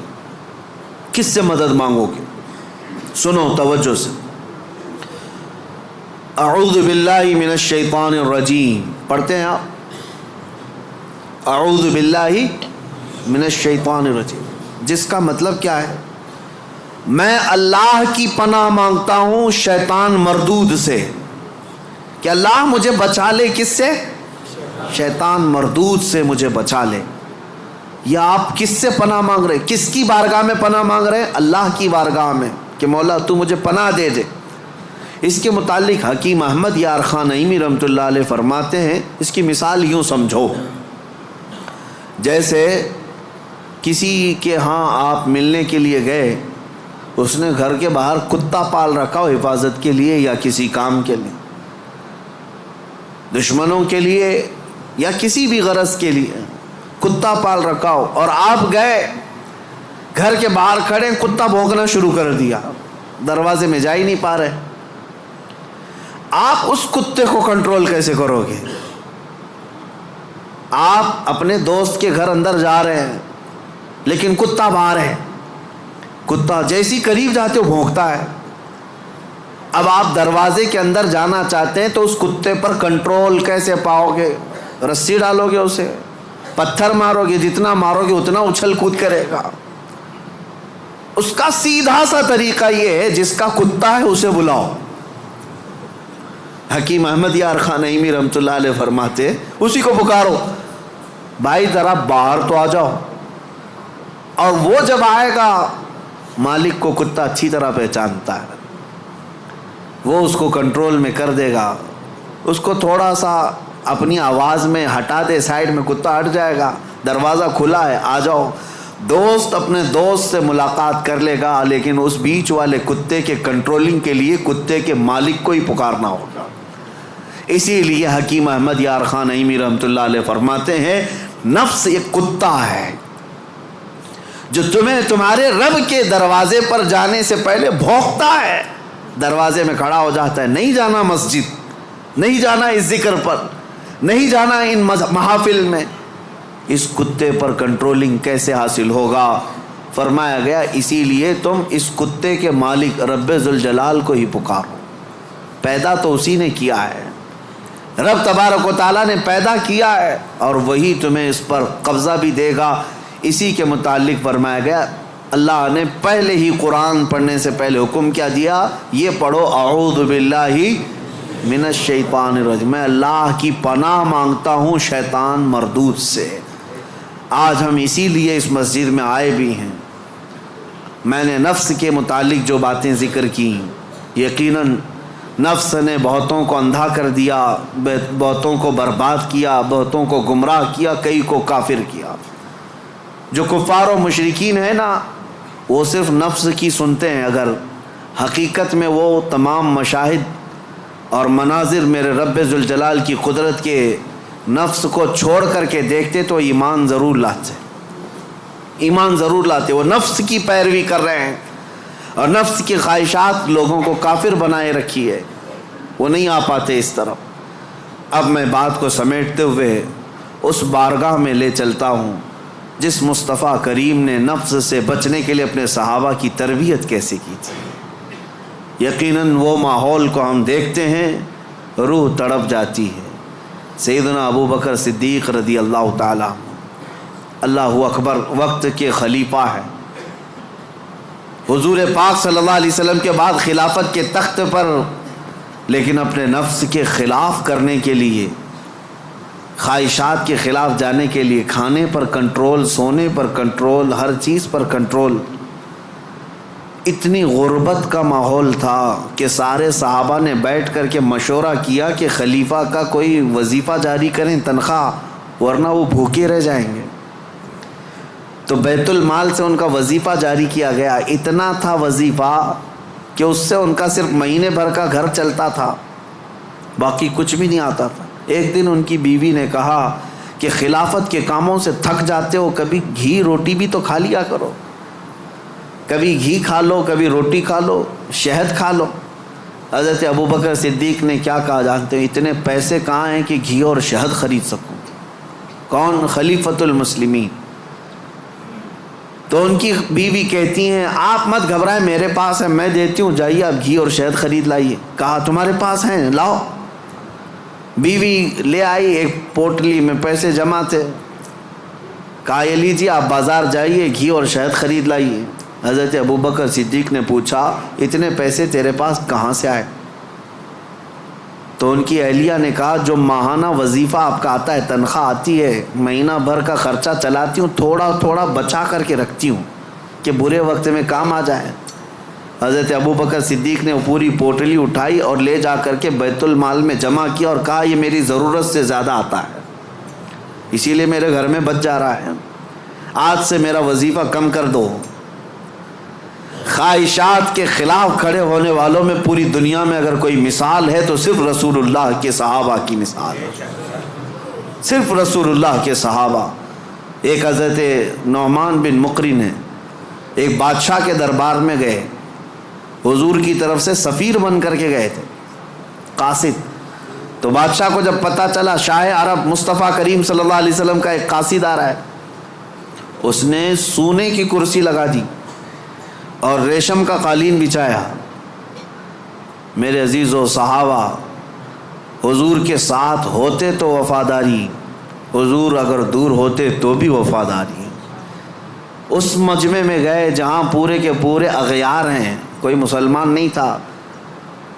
کس سے مدد مانگو گے؟ سنو توجہ سے. اعوذ باللہ من الشیطان الرجیم پڑھتے ہیں آپ, اعوذ باللہ من الشیطان الرجیم, جس کا مطلب کیا ہے؟ میں اللہ کی پناہ مانگتا ہوں شیطان مردود سے, کہ اللہ مجھے بچا لے کس سے؟ شیطان مردود سے مجھے بچا لے. یا آپ کس سے پناہ مانگ رہے, کس کی بارگاہ میں پناہ مانگ رہے ہیں؟ اللہ کی بارگاہ میں, کہ مولا تو مجھے پناہ دے دے. اس کے متعلق حکیم احمد یار خان نعیمی رحمۃ اللہ علیہ فرماتے ہیں, اس کی مثال یوں سمجھو, جیسے کسی کے ہاں آپ ملنے کے لیے گئے, اس نے گھر کے باہر کتا پال رکھا ہو حفاظت کے لیے یا کسی کام کے لیے, دشمنوں کے لیے یا کسی بھی غرض کے لیے کتا پال رکھا ہو, اور آپ گئے گھر کے باہر کھڑے, کتا بھونکنا شروع کر دیا, دروازے میں جا ہی نہیں پا رہے. آپ اس کتے کو کنٹرول کیسے کرو گے؟ آپ اپنے دوست کے گھر اندر جا رہے ہیں لیکن کتا باہر ہے, کتا جیسی قریب جاتے ہو بھونکتا ہے. اب آپ دروازے کے اندر جانا چاہتے ہیں تو اس کتے پر کنٹرول کیسے پاؤ گے؟ رسی ڈالو گے اسے, پتھر مارو گے, جتنا مارو گے اتنا اچھل کود کرے گا. اس کا سیدھا سا طریقہ یہ ہے, جس کا کتا ہے اسے بلاؤ. حکیم احمد یار خان نعیمی رحمۃ اللہ علیہ فرماتے اسی کو پکارو, بھائی ذرا باہر تو آ جاؤ. اور وہ جب آئے گا, مالک کو کتا اچھی طرح پہچانتا ہے, وہ اس کو کنٹرول میں کر دے گا. اس کو تھوڑا سا اپنی آواز میں ہٹا دے, سائڈ میں, کتا ہٹ جائے گا, دروازہ کھلا ہے آ جاؤ. دوست اپنے دوست سے ملاقات کر لے گا, لیکن اس بیچ والے کتے کے کنٹرولنگ کے لیے کتے کے مالک کو ہی پکارنا ہوگا. اسی لیے حکیم احمد یار خان نعیمی رحمۃ اللہ علیہ فرماتے ہیں نفس ایک کتا ہے جو تمہیں تمہارے رب کے دروازے پر جانے سے پہلے بھونکتا ہے, دروازے میں کھڑا ہو جاتا ہے, نہیں جانا مسجد, نہیں جانا اس ذکر پر, نہیں جانا ان محافل میں. اس کتے پر کنٹرولنگ کیسے حاصل ہوگا؟ فرمایا گیا اسی لیے تم اس کتے کے مالک رب ذوالجلال کو ہی پکارو. پیدا تو اسی نے کیا ہے, رب تبارک و تعالیٰ نے پیدا کیا ہے, اور وہی تمہیں اس پر قبضہ بھی دے گا. اسی کے متعلق فرمایا گیا اللہ نے پہلے ہی قرآن پڑھنے سے پہلے حکم کیا دیا, یہ پڑھو اعوذ باللہ من الشیطان الرجیم, میں اللہ کی پناہ مانگتا ہوں شیطان مردود سے. آج ہم اسی لیے اس مسجد میں آئے بھی ہیں. میں نے نفس کے متعلق جو باتیں ذکر کی, یقیناً نفس نے بہتوں کو اندھا کر دیا, بہتوں کو برباد کیا, بہتوں کو گمراہ کیا, کئی کو کافر کیا. جو کفار و مشرکین ہیں نا, وہ صرف نفس کی سنتے ہیں, اگر حقیقت میں وہ تمام مشاہد اور مناظر میرے رب ذوالجلال کی قدرت کے نفس کو چھوڑ کر کے دیکھتے تو ایمان ضرور لاتے، ایمان ضرور لاتے۔ وہ نفس کی پیروی کر رہے ہیں اور نفس کی خواہشات لوگوں کو کافر بنائے رکھی ہے، وہ نہیں آ پاتے اس طرف۔ اب میں بات کو سمیٹتے ہوئے اس بارگاہ میں لے چلتا ہوں جس مصطفیٰ کریم نے نفس سے بچنے کے لیے اپنے صحابہ کی تربیت کیسے کی تھی۔ یقیناً وہ ماحول کو ہم دیکھتے ہیں، روح تڑپ جاتی ہے۔ سیدنا ابو بکر صدیق رضی اللہ تعالیٰ، اللہ اکبر، وقت کے خلیفہ ہیں، حضور پاک صلی اللہ علیہ وسلم کے بعد خلافت کے تخت پر، لیکن اپنے نفس کے خلاف کرنے کے لیے، خواہشات کے خلاف جانے کے لیے، کھانے پر کنٹرول، سونے پر کنٹرول، ہر چیز پر کنٹرول۔ اتنی غربت کا ماحول تھا کہ سارے صحابہ نے بیٹھ کر کے مشورہ کیا کہ خلیفہ کا کوئی وظیفہ جاری کریں، تنخواہ، ورنہ وہ بھوکے رہ جائیں گے۔ تو بیت المال سے ان کا وظیفہ جاری کیا گیا۔ اتنا تھا وظیفہ کہ اس سے ان کا صرف مہینے بھر کا گھر چلتا تھا، باقی کچھ بھی نہیں آتا تھا۔ ایک دن ان کی بیوی نے کہا کہ خلافت کے کاموں سے تھک جاتے ہو، کبھی گھی روٹی بھی تو کھا لیا کرو، کبھی گھی کھا لو، کبھی روٹی کھا لو، شہد کھا لو۔ حضرت ابو بکر صدیق نے کیا کہا جانتے ہیں؟ اتنے پیسے کہاں ہیں کہ گھی اور شہد خرید سکوں؟ کون؟ خلیفۃ المسلمین۔ تو ان کی بیوی کہتی ہیں آپ مت گھبرائیں، میرے پاس ہے، میں دیتی ہوں، جائیے آپ گھی اور شہد خرید لائیے۔ کہا تمہارے پاس ہیں، لاؤ۔ بیوی لے آئی، ایک پوٹلی میں پیسے جمع تھے۔ کہا یہ لیجیے، آپ بازار جائیے، گھی اور شہد خرید لائیے۔ حضرت ابو بکر صدیق نے پوچھا اتنے پیسے تیرے پاس کہاں سے آئے؟ تو ان کی اہلیہ نے کہا جو ماہانہ وظیفہ آپ کا آتا ہے، تنخواہ آتی ہے، مہینہ بھر کا خرچہ چلاتی ہوں، تھوڑا تھوڑا بچا کر کے رکھتی ہوں کہ برے وقت میں کام آ جائے۔ حضرت ابو بکر صدیق نے وہ پوری پوٹلی اٹھائی اور لے جا کر کے بیت المال میں جمع کیا اور کہا یہ میری ضرورت سے زیادہ آتا ہے، اسی لیے میرے گھر میں بچ جا رہا ہے، آج سے میرا وظیفہ کم کر دو۔ خواہشات کے خلاف کھڑے ہونے والوں میں پوری دنیا میں اگر کوئی مثال ہے تو صرف رسول اللہ کے صحابہ کی مثال ہے، صرف رسول اللہ کے صحابہ۔ ایک حضرت نعمان بن مقرن ہے، ایک بادشاہ کے دربار میں گئے، حضور کی طرف سے سفیر بن کر کے گئے تھے، قاصد۔ تو بادشاہ کو جب پتہ چلا شاہ عرب مصطفیٰ کریم صلی اللہ علیہ وسلم کا ایک قاصد آ رہا ہے، اس نے سونے کی کرسی لگا دی اور ریشم کا قالین بچھایا۔ میرے عزیز و صحابہ، حضور کے ساتھ ہوتے تو وفاداری، حضور اگر دور ہوتے تو بھی وفاداری۔ اس مجمع میں گئے جہاں پورے کے پورے اغیار ہیں، کوئی مسلمان نہیں تھا،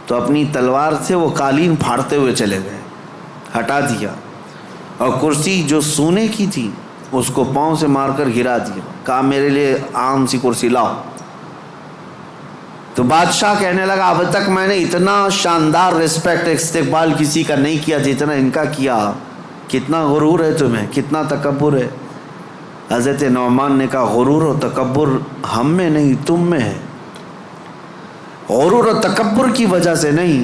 تو اپنی تلوار سے وہ قالین پھاڑتے ہوئے چلے گئے، ہٹا دیا، اور کرسی جو سونے کی تھی اس کو پاؤں سے مار کر گرا دیا، کہا میرے لیے عام سی کرسی لاؤ۔ تو بادشاہ کہنے لگا اب تک میں نے اتنا شاندار رسپیکٹ استقبال کسی کا نہیں کیا جتنا ان کا کیا، کتنا غرور ہے تمہیں، کتنا تکبر ہے۔ حضرت نعمان نے کہا غرور و تکبر ہم میں نہیں تم میں ہے، غرور و تکبر کی وجہ سے نہیں۔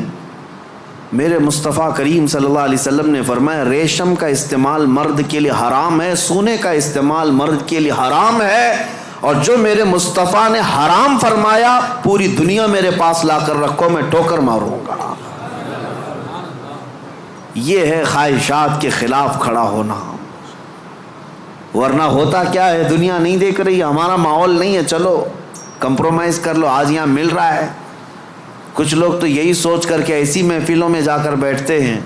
میرے مصطفیٰ کریم صلی اللہ علیہ وسلم نے فرمایا ریشم کا استعمال مرد کے لیے حرام ہے، سونے کا استعمال مرد کے لیے حرام ہے، اور جو میرے مصطفیٰ نے حرام فرمایا پوری دنیا میرے پاس لا کر رکھو، میں ٹوکر ماروں گا۔ یہ ہے خواہشات کے خلاف کھڑا ہونا، ورنہ ہوتا کیا ہے، دنیا نہیں دیکھ رہی، ہمارا ماحول نہیں ہے، چلو کمپرومائز کر لو، آج یہاں مل رہا ہے۔ کچھ لوگ تو یہی سوچ کر کے ایسی محفلوں میں جا کر بیٹھتے ہیں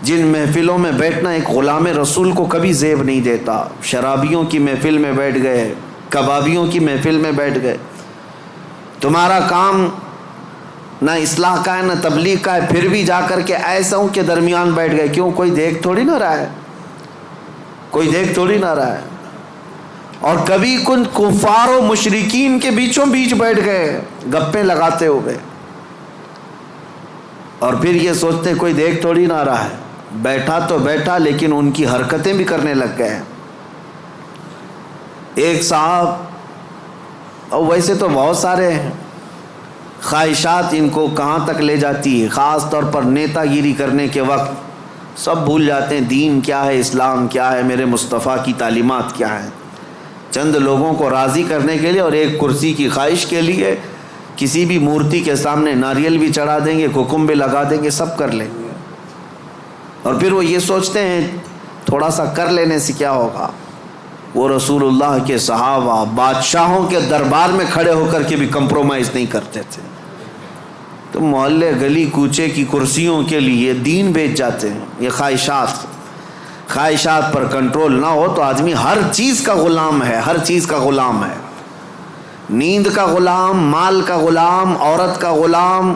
جن محفلوں میں بیٹھنا ایک غلام رسول کو کبھی زیب نہیں دیتا۔ شرابیوں کی محفل میں بیٹھ گئے، کبابیوں کی محفل میں بیٹھ گئے، تمہارا کام نہ اصلاح کا ہے نہ تبلیغ کا ہے، پھر بھی جا کر کے ایسوں کے درمیان بیٹھ گئے، کیوں؟ کوئی دیکھ تھوڑی نہ رہا ہے، کوئی دیکھ تھوڑی نہ رہا ہے۔ اور کبھی کن کفار و مشرکین کے بیچوں بیچ بیٹھ گئے گپیں لگاتے ہوئے، اور پھر یہ سوچتے کوئی دیکھ تھوڑی نہ رہا ہے، بیٹھا تو بیٹھا لیکن ان کی حرکتیں بھی کرنے لگ گئے۔ ایک صاحب، اور ویسے تو بہت سارے ہیں، خواہشات ان کو کہاں تک لے جاتی ہے، خاص طور پر نیتا گیری کرنے کے وقت سب بھول جاتے ہیں دین کیا ہے، اسلام کیا ہے، میرے مصطفیٰ کی تعلیمات کیا ہیں۔ چند لوگوں کو راضی کرنے کے لیے اور ایک کرسی کی خواہش کے لیے کسی بھی مورتی کے سامنے ناریل بھی چڑھا دیں گے، ککم بھی لگا دیں گے، سب کر لیں گے، اور پھر وہ یہ سوچتے ہیں تھوڑا سا کر لینے سے کیا ہوگا۔ وہ رسول اللہ کے صحابہ بادشاہوں کے دربار میں کھڑے ہو کر کے بھی کمپرومائز نہیں کرتے تھے، تو محلے گلی کوچے کی کرسیوں کے لیے دین بیچ جاتے ہیں۔ یہ خواہشات پر کنٹرول نہ ہو تو آدمی ہر چیز کا غلام ہے، ہر چیز کا غلام ہے، نیند کا غلام، مال کا غلام، عورت کا غلام،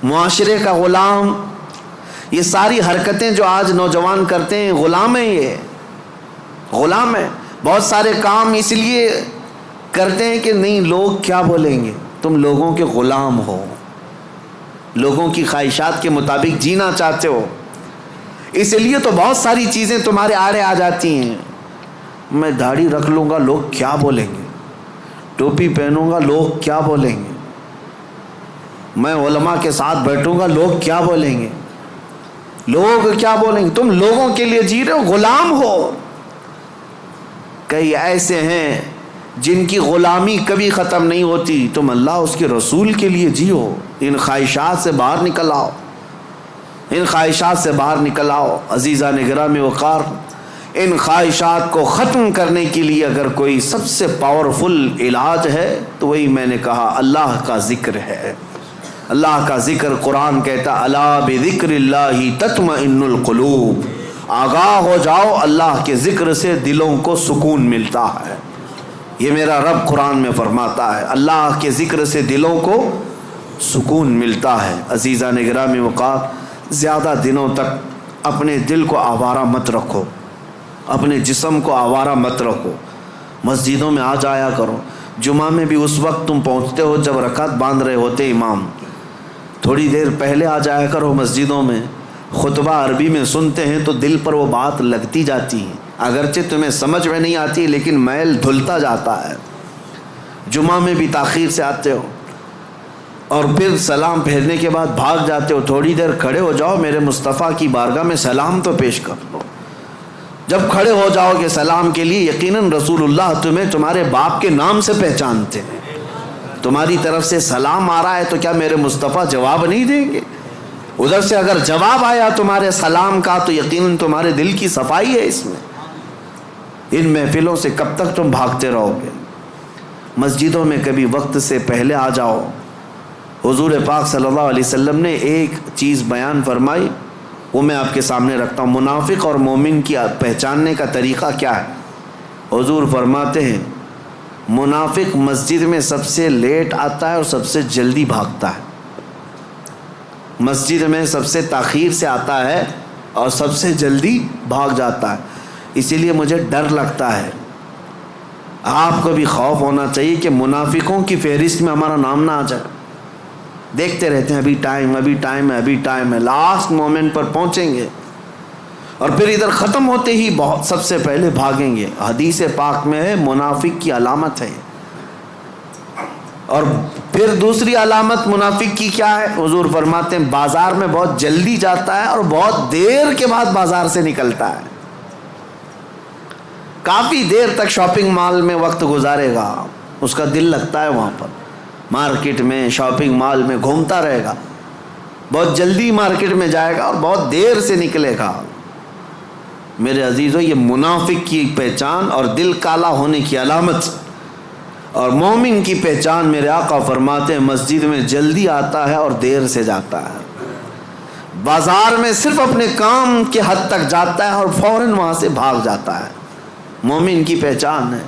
معاشرے کا غلام۔ یہ ساری حرکتیں جو آج نوجوان کرتے ہیں غلام ہیں، یہ غلام ہے۔ بہت سارے کام اس لیے کرتے ہیں کہ نہیں لوگ کیا بولیں گے، تم لوگوں کے غلام ہو، لوگوں کی خواہشات کے مطابق جینا چاہتے ہو، اس لیے تو بہت ساری چیزیں تمہارے آڑے آ جاتی ہیں۔ میں داڑھی رکھ لوں گا لوگ کیا بولیں گے، ٹوپی پہنوں گا لوگ کیا بولیں گے، میں علماء کے ساتھ بیٹھوں گا لوگ کیا بولیں گے، لوگ کیا بولیں گے۔ تم لوگوں کے لیے جی رہے ہو، غلام ہو۔ کئی ایسے ہیں جن کی غلامی کبھی ختم نہیں ہوتی، تم اللہ اس کے رسول کے لیے جیو، ان خواہشات سے باہر نکل آؤ، ان خواہشات سے باہر نکل آؤ۔ عزیزان گرامی وقار، ان خواہشات کو ختم کرنے کے لیے اگر کوئی سب سے پاورفل علاج ہے تو وہی میں نے کہا اللہ کا ذکر ہے۔ اللہ کا ذکر، قرآن کہتا الا بذکر اللہ تطمئن القلوب، آگاہ ہو جاؤ اللہ کے ذکر سے دلوں کو سکون ملتا ہے۔ یہ میرا رب قرآن میں فرماتا ہے، اللہ کے ذکر سے دلوں کو سکون ملتا ہے۔ عزیزان گرامی وقار، زیادہ دنوں تک اپنے دل کو آوارہ مت رکھو، اپنے جسم کو آوارہ مت رکھو، مسجدوں میں آ جایا کرو۔ جمعہ میں بھی اس وقت تم پہنچتے ہو جب رکعت باندھ رہے ہوتے امام، تھوڑی دیر پہلے آ جایا کرو مسجدوں میں۔ خطبہ عربی میں سنتے ہیں تو دل پر وہ بات لگتی جاتی ہے، اگرچہ تمہیں سمجھ میں نہیں آتی لیکن میل دھلتا جاتا ہے۔ جمعہ میں بھی تاخیر سے آتے ہو اور پھر سلام پھیرنے کے بعد بھاگ جاتے ہو، تھوڑی دیر کھڑے ہو جاؤ، میرے مصطفیٰ کی بارگاہ میں سلام تو پیش کر دو۔ جب کھڑے ہو جاؤ گے سلام کے لیے، یقیناً رسول اللہ تمہیں تمہارے باپ کے نام سے پہچانتے ہیں، تمہاری طرف سے سلام آ رہا ہے تو کیا میرے مصطفیٰ جواب نہیں دیں گے؟ ادھر سے اگر جواب آیا تمہارے سلام کا تو یقیناً تمہارے دل کی صفائی ہے اس میں۔ ان محفلوں سے کب تک تم بھاگتے رہو گے؟ مسجدوں میں کبھی وقت سے پہلے آ جاؤ۔ حضور پاک صلی اللہ علیہ وسلم نے ایک چیز بیان فرمائی، وہ میں آپ کے سامنے رکھتا ہوں۔ منافق اور مومن کی پہچاننے کا طریقہ کیا ہے؟ حضور فرماتے ہیں منافق مسجد میں سب سے لیٹ آتا ہے اور سب سے جلدی بھاگتا ہے، مسجد میں سب سے تاخیر سے آتا ہے اور سب سے جلدی بھاگ جاتا ہے۔ اسی لیے مجھے ڈر لگتا ہے، آپ کو بھی خوف ہونا چاہیے کہ منافقوں کی فہرست میں ہمارا نام نہ آ جائے۔ دیکھتے رہتے ہیں ابھی ٹائم ہے، ابھی ٹائم ہے، لاسٹ مومنٹ پر پہنچیں گے اور پھر ادھر ختم ہوتے ہی بہت سب سے پہلے بھاگیں گے۔ حدیث پاک میں ہے منافق کی علامت ہے۔ اور پھر دوسری علامت منافق کی کیا ہے؟ حضور فرماتے ہیں بازار میں بہت جلدی جاتا ہے اور بہت دیر کے بعد بازار سے نکلتا ہے، کافی دیر تک شاپنگ مال میں وقت گزارے گا، اس کا دل لگتا ہے وہاں پر، مارکیٹ میں شاپنگ مال میں گھومتا رہے گا، بہت جلدی مارکیٹ میں جائے گا اور بہت دیر سے نکلے گا۔ میرے عزیزو، یہ منافق کی پہچان اور دل کالا ہونے کی علامت، اور مومن کی پہچان میرے آقا فرماتے ہیں مسجد میں جلدی آتا ہے اور دیر سے جاتا ہے، بازار میں صرف اپنے کام کے حد تک جاتا ہے اور فوراً وہاں سے بھاگ جاتا ہے، مومن کی پہچان ہے۔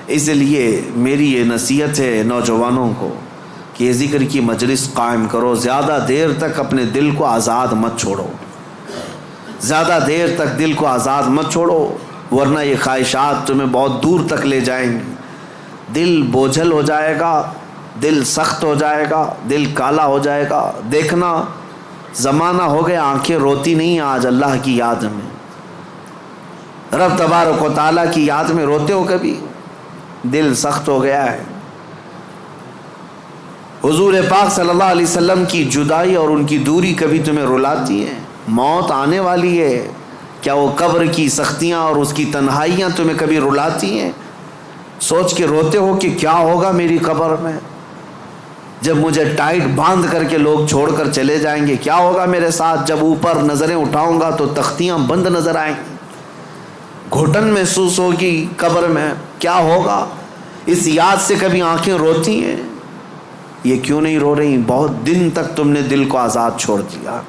اس لیے میری یہ نصیحت ہے نوجوانوں کو کہ یہ ذکر کی مجلس قائم کرو، زیادہ دیر تک اپنے دل کو آزاد مت چھوڑو، زیادہ دیر تک دل کو آزاد مت چھوڑو، ورنہ یہ خواہشات تمہیں بہت دور تک لے جائیں گی، دل بوجھل ہو جائے گا، دل سخت ہو جائے گا، دل کالا ہو جائے گا۔ دیکھنا زمانہ ہو گیا آنکھیں روتی نہیں آج اللہ کی یاد میں، رب تبارک و تعالیٰ کی یاد میں روتے ہو کبھی؟ دل سخت ہو گیا ہے۔ حضور پاک صلی اللہ علیہ وسلم کی جدائی اور ان کی دوری کبھی تمہیں رلاتی ہے؟ موت آنے والی ہے، کیا وہ قبر کی سختیاں اور اس کی تنہائیاں تمہیں کبھی رلاتی ہیں؟ سوچ کے روتے ہو کہ کیا ہوگا میری قبر میں، جب مجھے ٹائٹ باندھ کر کے لوگ چھوڑ کر چلے جائیں گے؟ کیا ہوگا میرے ساتھ جب اوپر نظریں اٹھاؤں گا تو تختیاں بند نظر آئیں گی، گھٹن محسوس ہوگی قبر میں؟ کیا ہوگا؟ اس یاد سے کبھی آنکھیں روتی ہیں؟ یہ کیوں نہیں رو رہی؟ بہت دن تک تم نے دل کو آزاد چھوڑ دیا،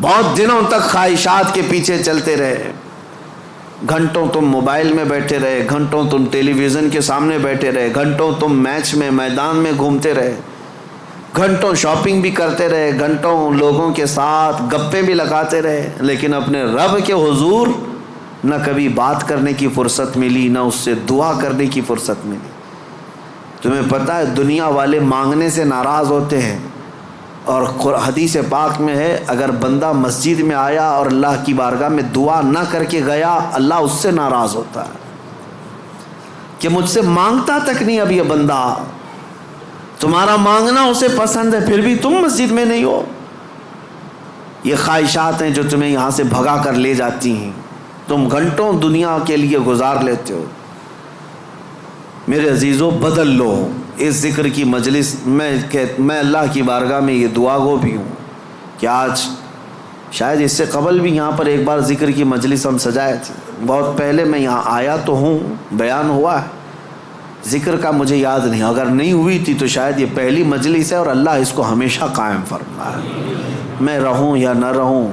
بہت دنوں تک خواہشات کے پیچھے چلتے رہے، گھنٹوں تم موبائل میں بیٹھے رہے، گھنٹوں تم ٹیلی ویژن کے سامنے بیٹھے رہے، گھنٹوں تم میچ میں میدان میں گھومتے رہے، گھنٹوں شاپنگ بھی کرتے رہے، گھنٹوں لوگوں کے ساتھ گپیں بھی لگاتے رہے، لیکن اپنے رب کے حضور نہ کبھی بات کرنے کی فرصت ملی، نہ اس سے دعا کرنے کی فرصت ملی۔ تمہیں پتہ ہے دنیا والے مانگنے سے ناراض ہوتے ہیں، اور حدیث پاک میں ہے اگر بندہ مسجد میں آیا اور اللہ کی بارگاہ میں دعا نہ کر کے گیا، اللہ اس سے ناراض ہوتا ہے کہ مجھ سے مانگتا تک نہیں اب یہ بندہ، تمہارا مانگنا اسے پسند ہے پھر بھی تم مسجد میں نہیں ہو۔ یہ خواہشات ہیں جو تمہیں یہاں سے بھگا کر لے جاتی ہیں، تم گھنٹوں دنیا کے لیے گزار لیتے ہو۔ میرے عزیزوں بدل لو اس ذکر کی مجلس میں اللہ کی بارگاہ میں یہ دعا گو بھی ہوں کہ آج شاید اس سے قبل بھی یہاں پر ایک بار ذکر کی مجلس ہم سجائے تھے، بہت پہلے میں یہاں آیا تو ہوں، بیان ہوا ہے، ذکر کا مجھے یاد نہیں، اگر نہیں ہوئی تھی تو شاید یہ پہلی مجلس ہے اور اللہ اس کو ہمیشہ قائم فرمائے۔ میں رہوں یا نہ رہوں،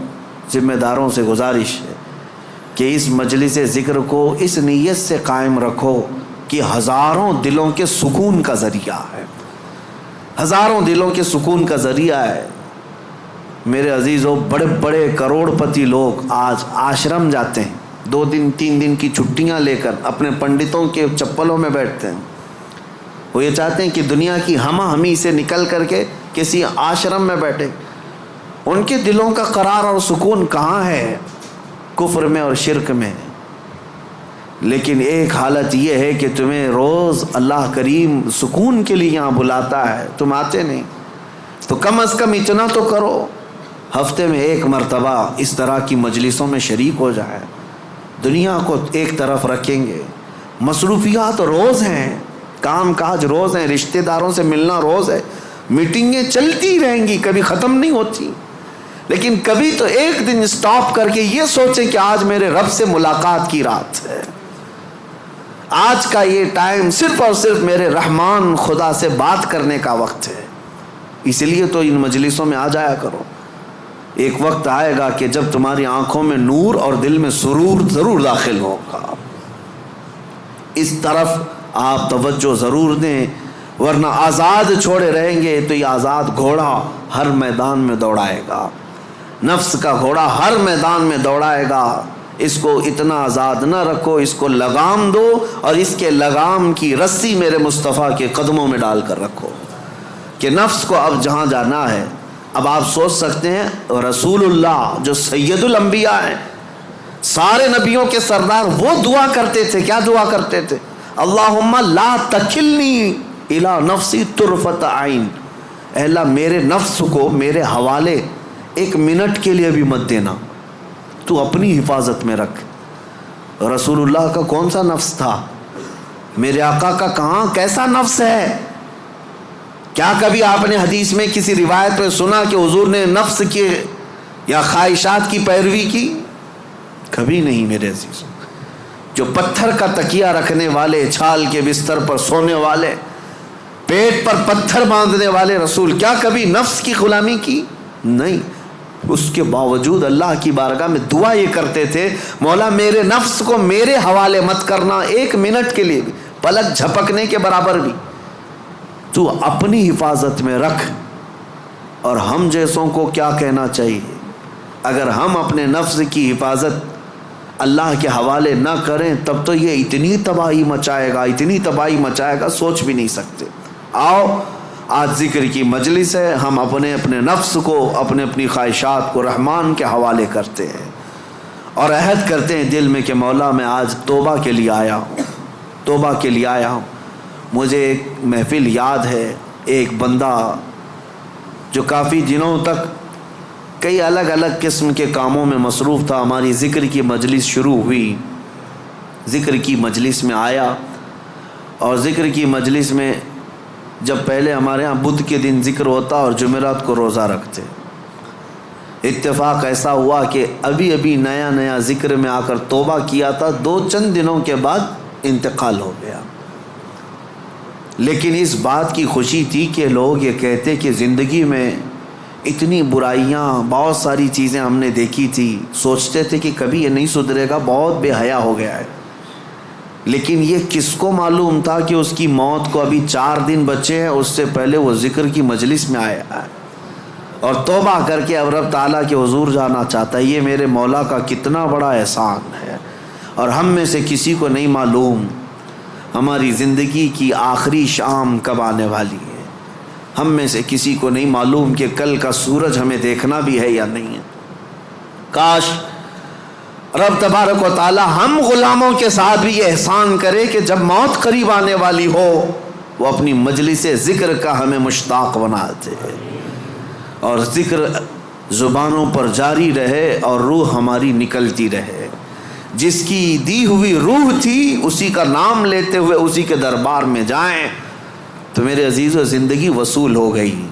ذمہ داروں سے گزارش ہے کہ اس مجلس ذکر کو اس نیت سے قائم رکھو کہ ہزاروں دلوں کے سکون کا ذریعہ ہے، ہزاروں دلوں کے سکون کا ذریعہ ہے۔ میرے عزیزوں بڑے بڑے کروڑ پتی لوگ آج آشرم جاتے ہیں، 2 دن 3 دن کی چھٹیاں لے کر اپنے پنڈتوں کے چپلوں میں بیٹھتے ہیں، وہ یہ چاہتے ہیں کہ دنیا کی ہمہ ہمی سے نکل کر کے کسی آشرم میں بیٹھے۔ ان کے دلوں کا قرار اور سکون کہاں ہے؟ کفر میں اور شرک میں۔ لیکن ایک حالت یہ ہے کہ تمہیں روز اللہ کریم سکون کے لیے یہاں بلاتا ہے، تم آتے نہیں، تو کم از کم اتنا تو کرو، ہفتے میں 1 مرتبہ اس طرح کی مجلسوں میں شریک ہو جائے۔ دنیا کو ایک طرف رکھیں گے، مصروفیات روز ہیں، کام کاج روز ہیں، رشتہ داروں سے ملنا روز ہے، میٹنگیں چلتی رہیں گی، کبھی ختم نہیں ہوتی، لیکن کبھی تو ایک دن سٹاپ کر کے یہ سوچیں کہ آج میرے رب سے ملاقات کی رات ہے، آج کا یہ ٹائم صرف اور صرف میرے رحمان خدا سے بات کرنے کا وقت ہے۔ اس لیے تو ان مجلسوں میں آ جایا کرو۔ ایک وقت آئے گا کہ جب تمہاری آنکھوں میں نور اور دل میں سرور ضرور داخل ہوگا، اس طرف آپ توجہ ضرور دیں، ورنہ آزاد چھوڑے رہیں گے تو یہ آزاد گھوڑا ہر میدان میں دوڑائے گا، نفس کا گھوڑا ہر میدان میں دوڑائے گا۔ اس کو اتنا آزاد نہ رکھو، اس کو لگام دو اور اس کے لگام کی رسی میرے مصطفیٰ کے قدموں میں ڈال کر رکھو کہ نفس کو اب جہاں جانا ہے۔ اب آپ سوچ سکتے ہیں رسول اللہ جو سید الانبیاء ہیں، سارے نبیوں کے سردار، وہ دعا کرتے تھے، کیا دعا کرتے تھے؟ اللہم لا تکلنی الی نفسی طرفۃ عین، اے اللہ میرے نفس کو میرے حوالے 1 منٹ کے لیے بھی مت دینا، تو اپنی حفاظت میں رکھ۔ رسول اللہ کا کون سا نفس تھا؟ میرے آقا کا کہاں کیسا نفس ہے؟ کیا کبھی آپ نے حدیث میں کسی روایت میں سنا کہ حضور نے نفس کے یا خواہشات کی پیروی کی؟ کبھی نہیں میرے عزیزوں۔ جو پتھر کا تکیہ رکھنے والے، چھال کے بستر پر سونے والے، پیٹ پر پتھر باندھنے والے رسول، کیا کبھی نفس کی غلامی کی؟ نہیں۔ اس کے باوجود اللہ کی بارگاہ میں دعا یہ کرتے تھے، مولا میرے نفس کو میرے حوالے مت کرنا 1 منٹ کے لیے بھی، پلک جھپکنے کے برابر بھی، تو اپنی حفاظت میں رکھ۔ اور ہم جیسوں کو کیا کہنا چاہیے؟ اگر ہم اپنے نفس کی حفاظت اللہ کے حوالے نہ کریں تب تو یہ اتنی تباہی مچائے گا، اتنی تباہی مچائے گا، سوچ بھی نہیں سکتے۔ آؤ آج ذکر کی مجلس ہے، ہم اپنے نفس کو، اپنی خواہشات کو رحمان کے حوالے کرتے ہیں اور عہد کرتے ہیں دل میں کہ مولا میں آج توبہ کے لیے آیا ہوں، توبہ کے لیے آیا ہوں۔ مجھے ایک محفل یاد ہے، ایک بندہ جو کافی دنوں تک کئی الگ الگ قسم کے کاموں میں مصروف تھا، ہماری ذکر کی مجلس شروع ہوئی، ذکر کی مجلس میں آیا، اور ذکر کی مجلس میں جب پہلے ہمارے ہاں بدھ کے دن ذکر ہوتا اور جمعرات کو روزہ رکھتے، اتفاق ایسا ہوا کہ ابھی نیا نیا ذکر میں آ کر توبہ کیا تھا، 2 دنوں کے بعد انتقال ہو گیا۔ لیکن اس بات کی خوشی تھی کہ لوگ یہ کہتے کہ زندگی میں اتنی برائیاں، بہت ساری چیزیں ہم نے دیکھی تھی، سوچتے تھے کہ کبھی یہ نہیں سدھرے گا، بہت بے حیا ہو گیا ہے۔ لیکن یہ کس کو معلوم تھا کہ اس کی موت کو ابھی 4 دن بچے ہیں، اس سے پہلے وہ ذکر کی مجلس میں آیا ہے اور توبہ کر کے اب رب تعالیٰ کے حضور جانا چاہتا ہے۔ یہ میرے مولا کا کتنا بڑا احسان ہے، اور ہم میں سے کسی کو نہیں معلوم ہماری زندگی کی آخری شام کب آنے والی ہے۔ ہم میں سے کسی کو نہیں معلوم کہ کل کا سورج ہمیں دیکھنا بھی ہے یا نہیں ہے۔ کاش رب تبارک و تعالی ہم غلاموں کے ساتھ بھی یہ احسان کرے کہ جب موت قریب آنے والی ہو وہ اپنی مجلس ذکر کا ہمیں مشتاق بناتے اور ذکر زبانوں پر جاری رہے اور روح ہماری نکلتی رہے۔ جس کی دی ہوئی روح تھی اسی کا نام لیتے ہوئے اسی کے دربار میں جائیں تو میرے عزیزو زندگی وصول ہو گئی،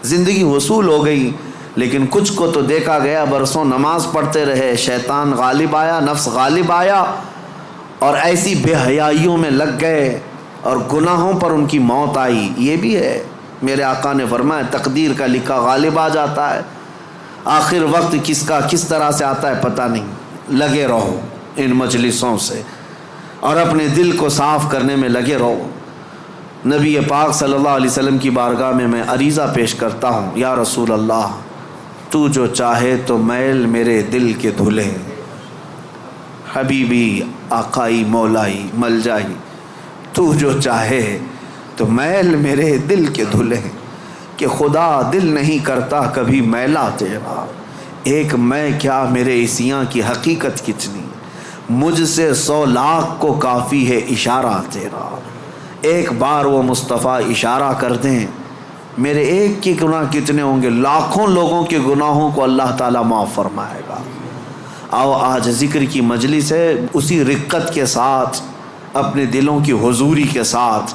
زندگی وصول ہو گئی۔ لیکن کچھ کو تو دیکھا گیا برسوں نماز پڑھتے رہے، شیطان غالب آیا، نفس غالب آیا اور ایسی بے حیائیوں میں لگ گئے اور گناہوں پر ان کی موت آئی۔ یہ بھی ہے، میرے آقا نے فرمایا تقدیر کا لکھا غالب آ جاتا ہے، آخر وقت کس کا کس طرح سے آتا ہے پتہ نہیں۔ لگے رہو ان مجلسوں سے اور اپنے دل کو صاف کرنے میں لگے رہو۔ نبی پاک صلی اللہ علیہ وسلم کی بارگاہ میں عریضہ پیش کرتا ہوں، یا رسول اللہ تو جو چاہے تو میل میرے دل کے دھلے، حبیبی آقائی مولائی ملجائی، تو جو چاہے تو میل میرے دل کے دھلے، کہ خدا دل نہیں کرتا کبھی میلا تیرا، ایک میں کیا میرے عصیاں کی حقیقت کتنی، مجھ سے 100 لاکھ کو کافی ہے اشارہ تیرا، ایک بار وہ مصطفیٰ اشارہ کر دیں میرے ایک کے گناہ کتنے ہوں گے، لاکھوں لوگوں کے گناہوں کو اللہ تعالیٰ معاف فرمائے گا۔ آؤ آج ذکر کی مجلس ہے، اسی رقت کے ساتھ اپنے دلوں کی حضوری کے ساتھ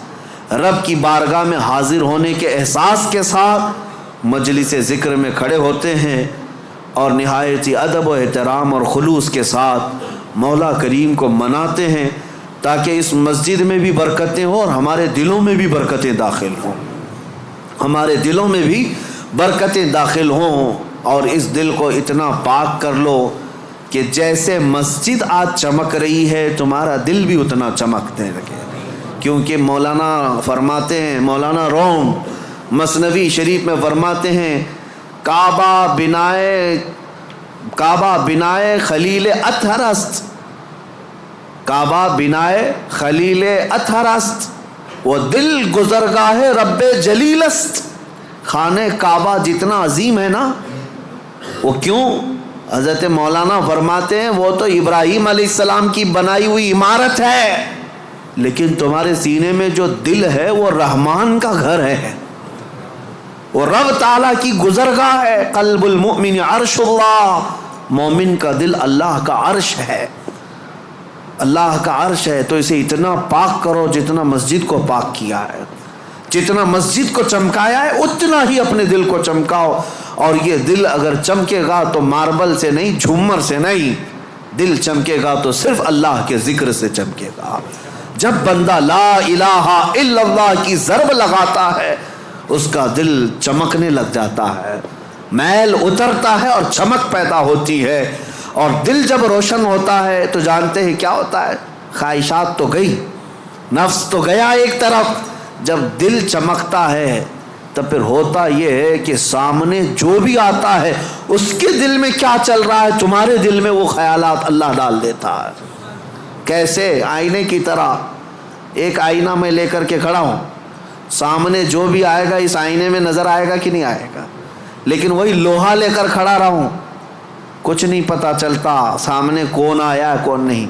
رب کی بارگاہ میں حاضر ہونے کے احساس کے ساتھ مجلس ذکر میں کھڑے ہوتے ہیں اور نہایت ہی ادب و احترام اور خلوص کے ساتھ مولا کریم کو مناتے ہیں تاکہ اس مسجد میں بھی برکتیں ہوں اور ہمارے دلوں میں بھی برکتیں داخل ہوں، ہمارے دلوں میں بھی برکتیں داخل ہوں۔ اور اس دل کو اتنا پاک کر لو کہ جیسے مسجد آج چمک رہی ہے تمہارا دل بھی اتنا چمکنے لگے، کیونکہ مولانا فرماتے ہیں، مولانا روم مثنوی شریف میں فرماتے ہیں کعبہ بنائے خلیل اطہر است، کعبہ بنائے خلیل اطہر است، وہ دل گزرگاہ رب جلیل است۔ خانہ کعبہ جتنا عظیم ہے نا، وہ کیوں؟ حضرت مولانا فرماتے ہیں وہ تو ابراہیم علیہ السلام کی بنائی ہوئی عمارت ہے، لیکن تمہارے سینے میں جو دل ہے وہ رحمان کا گھر ہے، وہ رب تعالیٰ کی گزرگاہ ہے۔ قلب المؤمن عرش اللہ، مومن کا دل اللہ کا عرش ہے، اللہ کا عرش ہے۔ تو اسے اتنا پاک کرو جتنا مسجد کو پاک کیا ہے، جتنا مسجد کو چمکایا ہے اتنا ہی اپنے دل کو چمکاؤ۔ اور یہ دل اگر چمکے گا تو ماربل سے نہیں، جھومر سے نہیں، دل چمکے گا تو صرف اللہ کے ذکر سے چمکے گا۔ جب بندہ لا الہ الا اللہ کی ضرب لگاتا ہے اس کا دل چمکنے لگ جاتا ہے، میل اترتا ہے اور چمک پیدا ہوتی ہے۔ اور دل جب روشن ہوتا ہے تو جانتے ہیں کیا ہوتا ہے، خواہشات تو گئی، نفس تو گیا ایک طرف، جب دل چمکتا ہے تو پھر ہوتا یہ ہے کہ سامنے جو بھی آتا ہے اس کے دل میں کیا چل رہا ہے تمہارے دل میں وہ خیالات اللہ ڈال دیتا ہے۔ کیسے؟ آئینے کی طرح۔ ایک آئینہ میں لے کر کے کھڑا ہوں، سامنے جو بھی آئے گا اس آئینے میں نظر آئے گا کہ نہیں آئے گا، لیکن وہی لوہا لے کر کھڑا رہوں کچھ نہیں پتا چلتا سامنے کون آیا ہے کون نہیں۔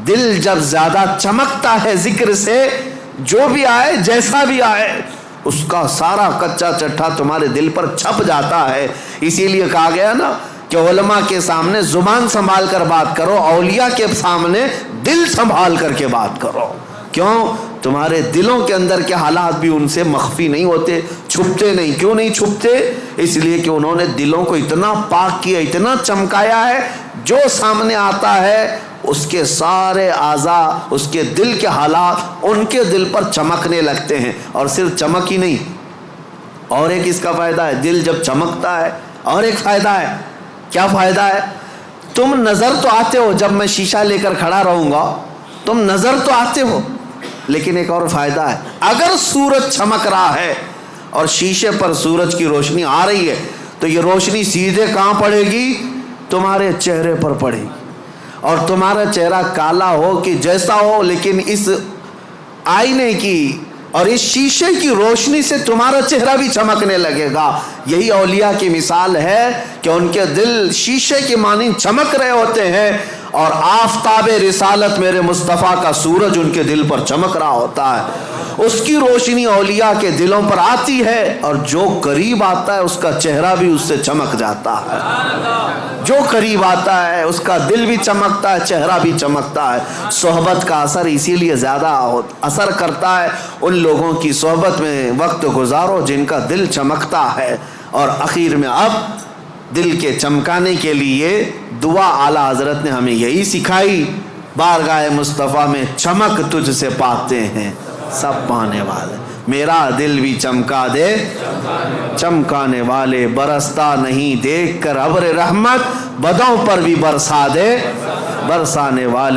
دل جب زیادہ چمکتا ہے ذکر سے، جو بھی آئے جیسا بھی آئے اس کا سارا کچا چٹھا تمہارے دل پر چھپ جاتا ہے. اسی لیے کہا گیا نا کہ علماء کے سامنے زبان سنبھال کر بات کرو، اولیاء کے سامنے دل سنبھال کر کے بات کرو. کیوں؟ تمہارے دلوں کے اندر کے حالات بھی ان سے مخفی نہیں ہوتے، چھپتے نہیں. کیوں نہیں چھپتے؟ اس لیے کہ انہوں نے دلوں کو اتنا پاک کیا، اتنا چمکایا ہے، جو سامنے آتا ہے اس کے سارے اعضاء، اس کے دل کے حالات ان کے دل پر چمکنے لگتے ہیں. اور صرف چمک ہی نہیں، اور ایک اس کا فائدہ ہے. دل جب چمکتا ہے اور ایک فائدہ ہے. کیا فائدہ ہے؟ تم نظر تو آتے ہو، جب میں شیشہ لے کر کھڑا رہوں گا تم نظر تو آتے ہو، لیکن ایک اور فائدہ ہے. اگر سورج چمک رہا ہے اور شیشے پر سورج کی روشنی آ رہی ہے تو یہ روشنی سیدھے کہاں پڑے گی؟ تمہارے چہرے پر پڑے گی. اور تمہارا چہرہ کالا ہو کہ جیسا ہو، لیکن اس آئینے کی اور اس شیشے کی روشنی سے تمہارا چہرہ بھی چمکنے لگے گا. یہی اولیاء کی مثال ہے کہ ان کے دل شیشے کی مانند چمک رہے ہوتے ہیں، اور آفتاب رسالت میرے مصطفیٰ کا سورج ان کے دل پر چمک رہا ہوتا ہے. اس کی روشنی اولیاء کے دلوں پر آتی ہے، اور جو قریب آتا ہے اس کا چہرہ بھی اس سے چمک جاتا ہے. جو قریب آتا ہے اس کا دل بھی چمکتا ہے، چہرہ بھی چمکتا ہے. صحبت کا اثر اسی لیے زیادہ اثر کرتا ہے. ان لوگوں کی صحبت میں وقت گزارو جن کا دل چمکتا ہے. اور اخیر میں اب دل کے چمکانے کے لیے دعا اعلیٰ حضرت نے ہمیں یہی سکھائی، بارگاہ مصطفیٰ میں چمک تجھ سے پاتے ہیں سب پانے والے. میرا دل بھی چمکا دے چمکانے والے، برستا نہیں دیکھ کر ابر رحمت، بدوں پر بھی برسا دے برسانے والے.